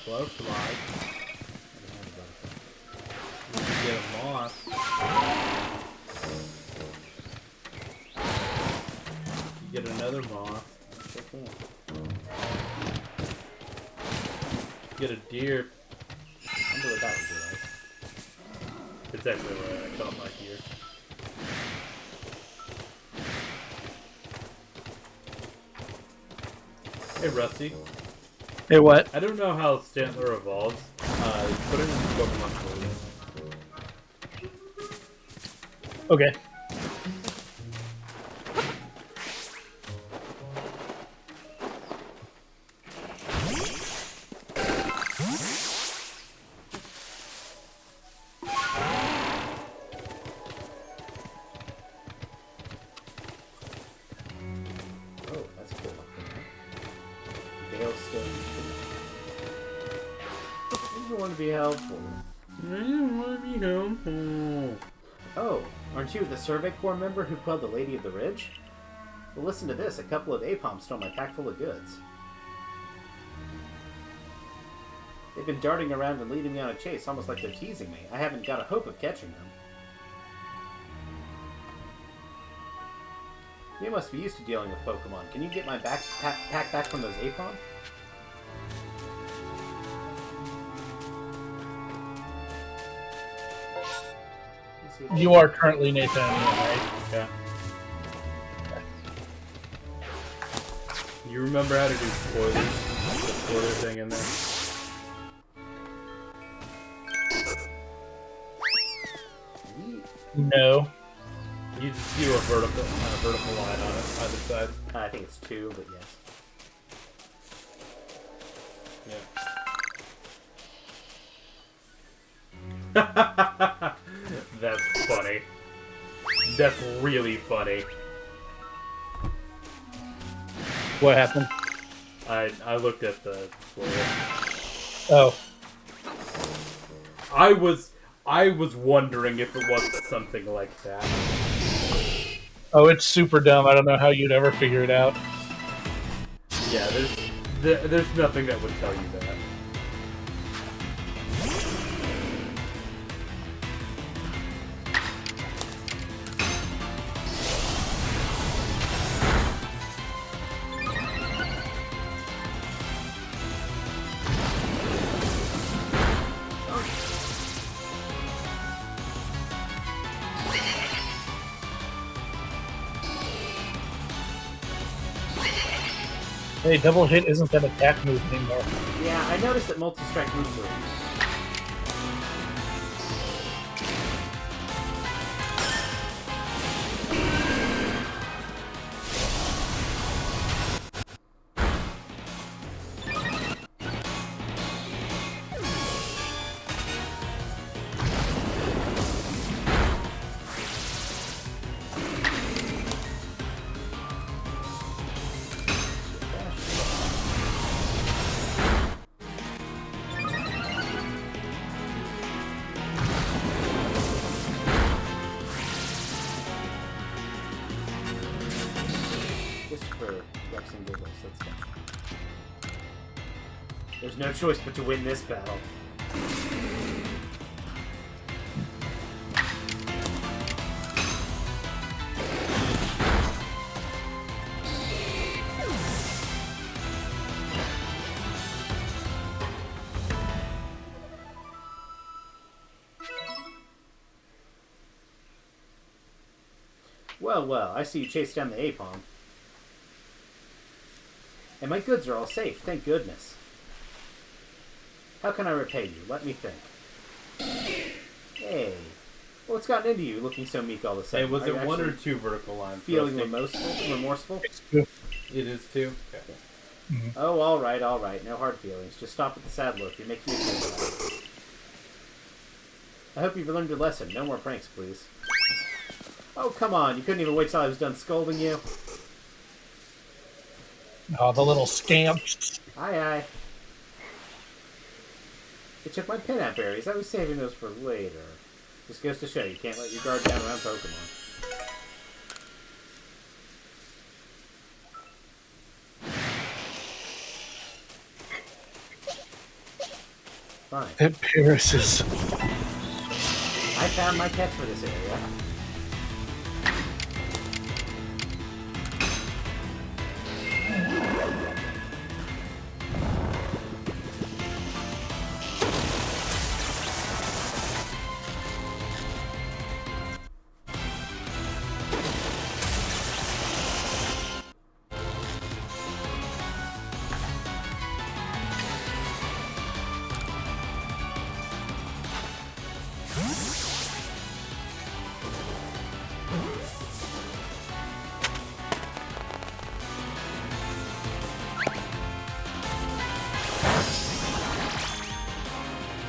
Flowfly. You can get a moth. You get another moth. You get a deer. I wonder what that would be like. It's actually where I caught my deer. Hey Rusty. Hey, what? I don't know how Stantler evolves. Put it in Pokemon Go. Okay. Oh, that's cool. Dale still. You want to be helpful. I don't want to be helpful. Oh, aren't you the Survey Corps member who quelled the Lady of the Ridge? Well, listen to this. A couple of Apoms stole my pack full of goods. They've been darting around and leading me on a chase, almost like they're teasing me. I haven't got a hope of catching them. You must be used to dealing with Pokemon. Can you get my pack back from those Apom? You are currently Nathan, right? Yeah. You remember how to do spoilers? The spoiler thing in there? No. You just do a vertical line on it, either side. I think it's 2, but yes. Yeah. That's funny. That's really funny. What happened? I looked at the spoiler. Oh. I was wondering if it wasn't something like that. Oh, it's super dumb. I don't know how you'd ever figure it out. Yeah, there's nothing that would tell you that. Hey, double hit isn't an attack move anymore. Yeah, I noticed that multi-strike moves are... and giggles. Let's go. There's no choice but to win this battle. Well, well, I see you chased down the Apom. And my goods are all safe, thank goodness. How can I repay you? Let me think. Hey, what's gotten into you looking so meek all of a sudden? Hey, was it one or two vertical lines? Feeling remorseful? It is two? Okay. Mm-hmm. Oh, all right. No hard feelings. Just stop at the sad look. You're making me feel bad. I hope you've learned your lesson. No more pranks, please. Oh, come on. You couldn't even wait till I was done scolding you? Oh, the little scamps. Aye. They took my pinap berries. I was saving those for later. Just goes to show you can't let your guard down around Pokemon. Fine. That Paris is... I found my catch for this area.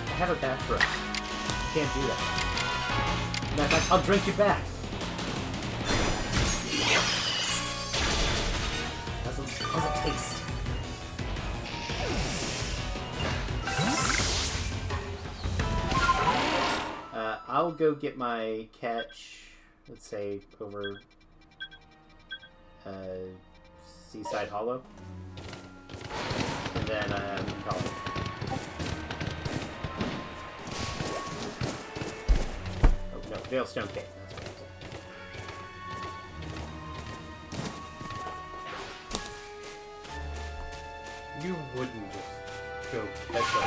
I have a bad throat. Can't do that. Matter of fact, I'll drink you back. How's it taste? I'll go get my catch, let's say, over Seaside Hollow. And then call it. No, Veilstone Cave. That's what it is. You wouldn't just go catch up.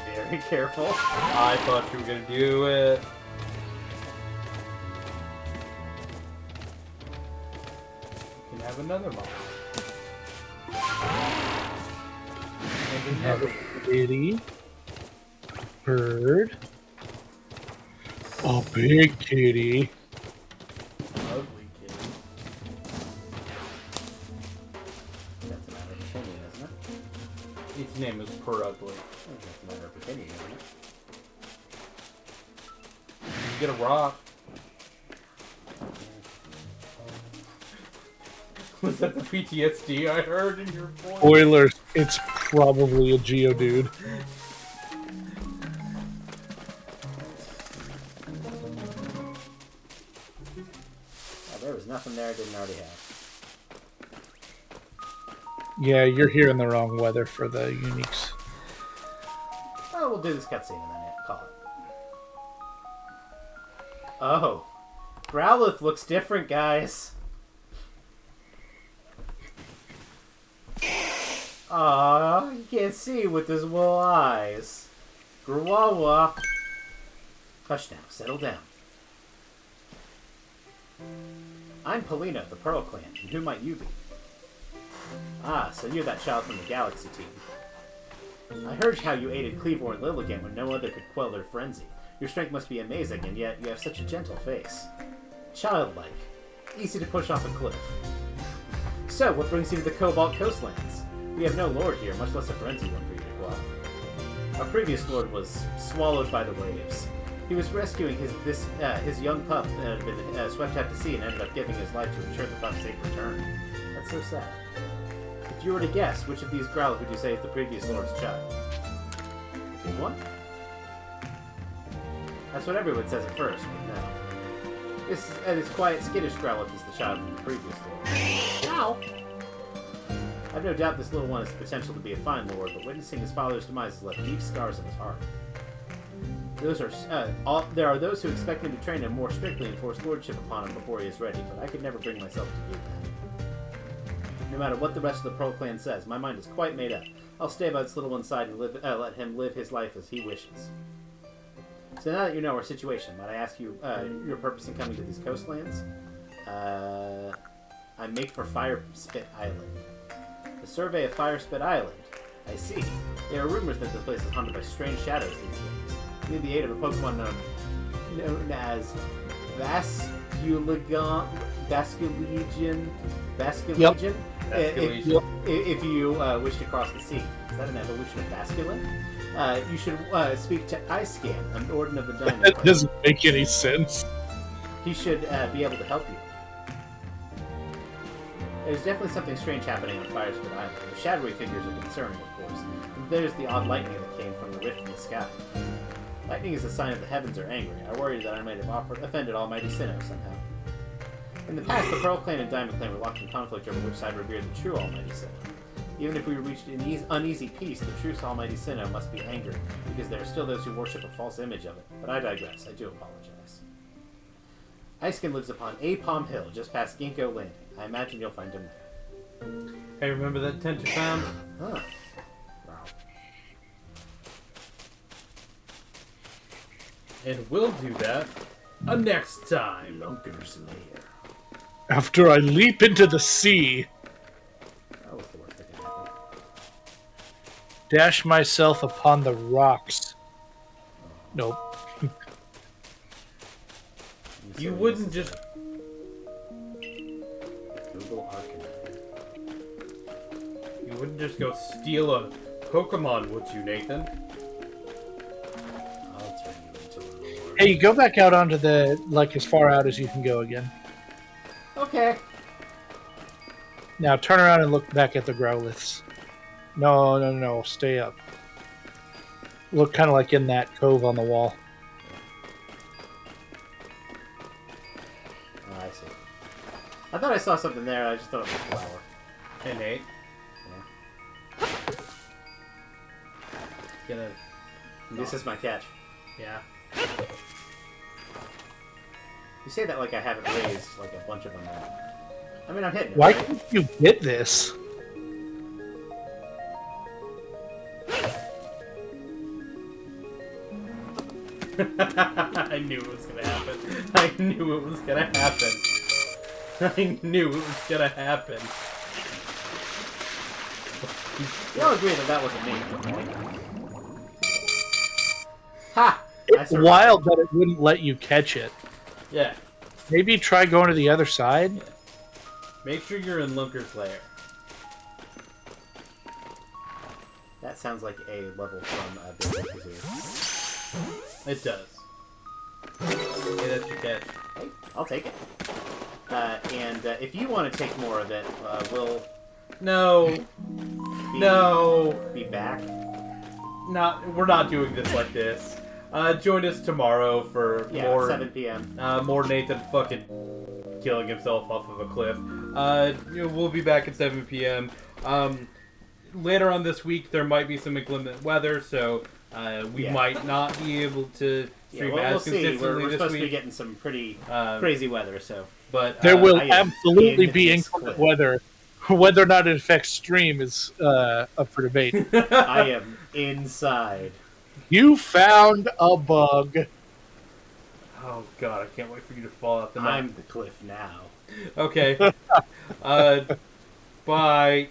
Be very careful. I thought you were gonna do it. You can have another ball. And another. Kitty. Bird. A big kitty. Ugly kid. That's a matter of opinion, isn't it? Its name is Perugly. That's a matter of opinion, isn't it? You get a rock. Was that the PTSD I heard in your voice? Spoilers, it's probably a Geodude. There was nothing there I didn't already have. Yeah, you're here in the wrong weather for the uniques. Oh, we'll do this cutscene and then call it. Oh. Growlithe looks different, guys. Aw, you can't see with his little eyes. Grawawa. Hush now, settle down. I'm Polina, the Pearl Clan, and who might you be? Ah, so you're that child from the Galaxy team. I heard how you aided Cleavor and Lilligant when no other could quell their frenzy. Your strength must be amazing, and yet you have such a gentle face. Childlike. Easy to push off a cliff. So, what brings you to the Cobalt Coastlands? We have no lord here, much less a frenzy one for you to quell. Our previous lord was swallowed by the waves. He was rescuing his young pup that had been swept out to sea and ended up giving his life to ensure the pup's safe return. That's so sad. If you were to guess, which of these Growlithe would you say is the previous lord's child? Big one? That's what everyone says at first, but no. This quiet, skittish Growlithe is the child from the previous lord. Ow! I've no doubt this little one has the potential to be a fine lord, but witnessing his father's demise has left deep scars in his heart. There are those who expect me to train him more strictly and force lordship upon him before he is ready, but I could never bring myself to do that. No matter what the rest of the Pearl Clan says, my mind is quite made up. I'll stay by this little one's side and let him live his life as he wishes. So now that you know our situation, might I ask you your purpose in coming to these coastlands? I make for Firespit Island. A survey of Firespit Island. I see. There are rumors that the place is haunted by strange shadows these days. You need the aid of a Pokemon known as Basculegion. Yep. If you wish to cross the sea. Is that an evolution of Basculin? You should speak to Icescan, an Order of the Diamond. That doesn't make any sense. He should be able to help you. There's definitely something strange happening on Firespit Island. The shadowy figures are concerning, of course. And there's the odd lightning that came from the rift in the sky. Lightning is a sign that the heavens are angry. I worried that I might have offended Almighty Sinnoh somehow. In the past, the Pearl Clan and Diamond Clan were locked in conflict over which side revered the true Almighty Sinnoh. Even if we reached an uneasy peace, the true Almighty Sinnoh must be angry, because there are still those who worship a false image of it. But I digress. I do apologize. Iceskin lives upon Apom Hill, just past Ginkgo Landing. I imagine you'll find him there. Hey, remember that tent you found? Huh. Wow. And we'll do that next time. Lunker's Lair. After I leap into the sea, That was the worst that could happen. dash myself upon the rocks. Nope. You wouldn't just... Google Arcanine. You wouldn't just go steal a Pokemon, would you, Nathan? I'll turn you into a lord. Hey, go back out onto the, like, as far out as you can go again. Okay. Now turn around and look back at the Growliths. No, stay up. Look kind of like in that cove on the wall. Oh, I see. I thought I saw something there. I just thought it was a flower. Hey, Nate. Yeah. Gonna... This is my catch. Yeah. You say that like I haven't raised like a bunch of them. I mean, I'm hitting it. Why Right? can't you get this? I knew it was gonna happen. I knew it was gonna happen. I knew it was gonna happen. We all agree that that wasn't me. Right? Ha! I It's survived. wild that it wouldn't let you catch it. Yeah. Maybe try going to the other side. Make sure you're in Lunker's Lair. That sounds like a level from Big Big Kazoo. It does. Hey, that's your catch. Hey, I'll take it. And if you want to take more of it, we'll No. No. be back. We're not doing this like this. Join us tomorrow for Yeah, more 7 p.m. More Nathan fucking killing himself off of a cliff. We'll be back at 7 p.m. Later on this week, there might be some inclement weather, so we might not be able to stream we'll as see. consistently We're this supposed week. to be getting some pretty Um, crazy weather, so. But There will I am absolutely in be this inclement clip. weather. Whether or not it affects stream is up for debate. I am inside. You found a bug. Oh god, I can't wait for you to fall out the I'm mountain. the cliff now. Okay. Bye.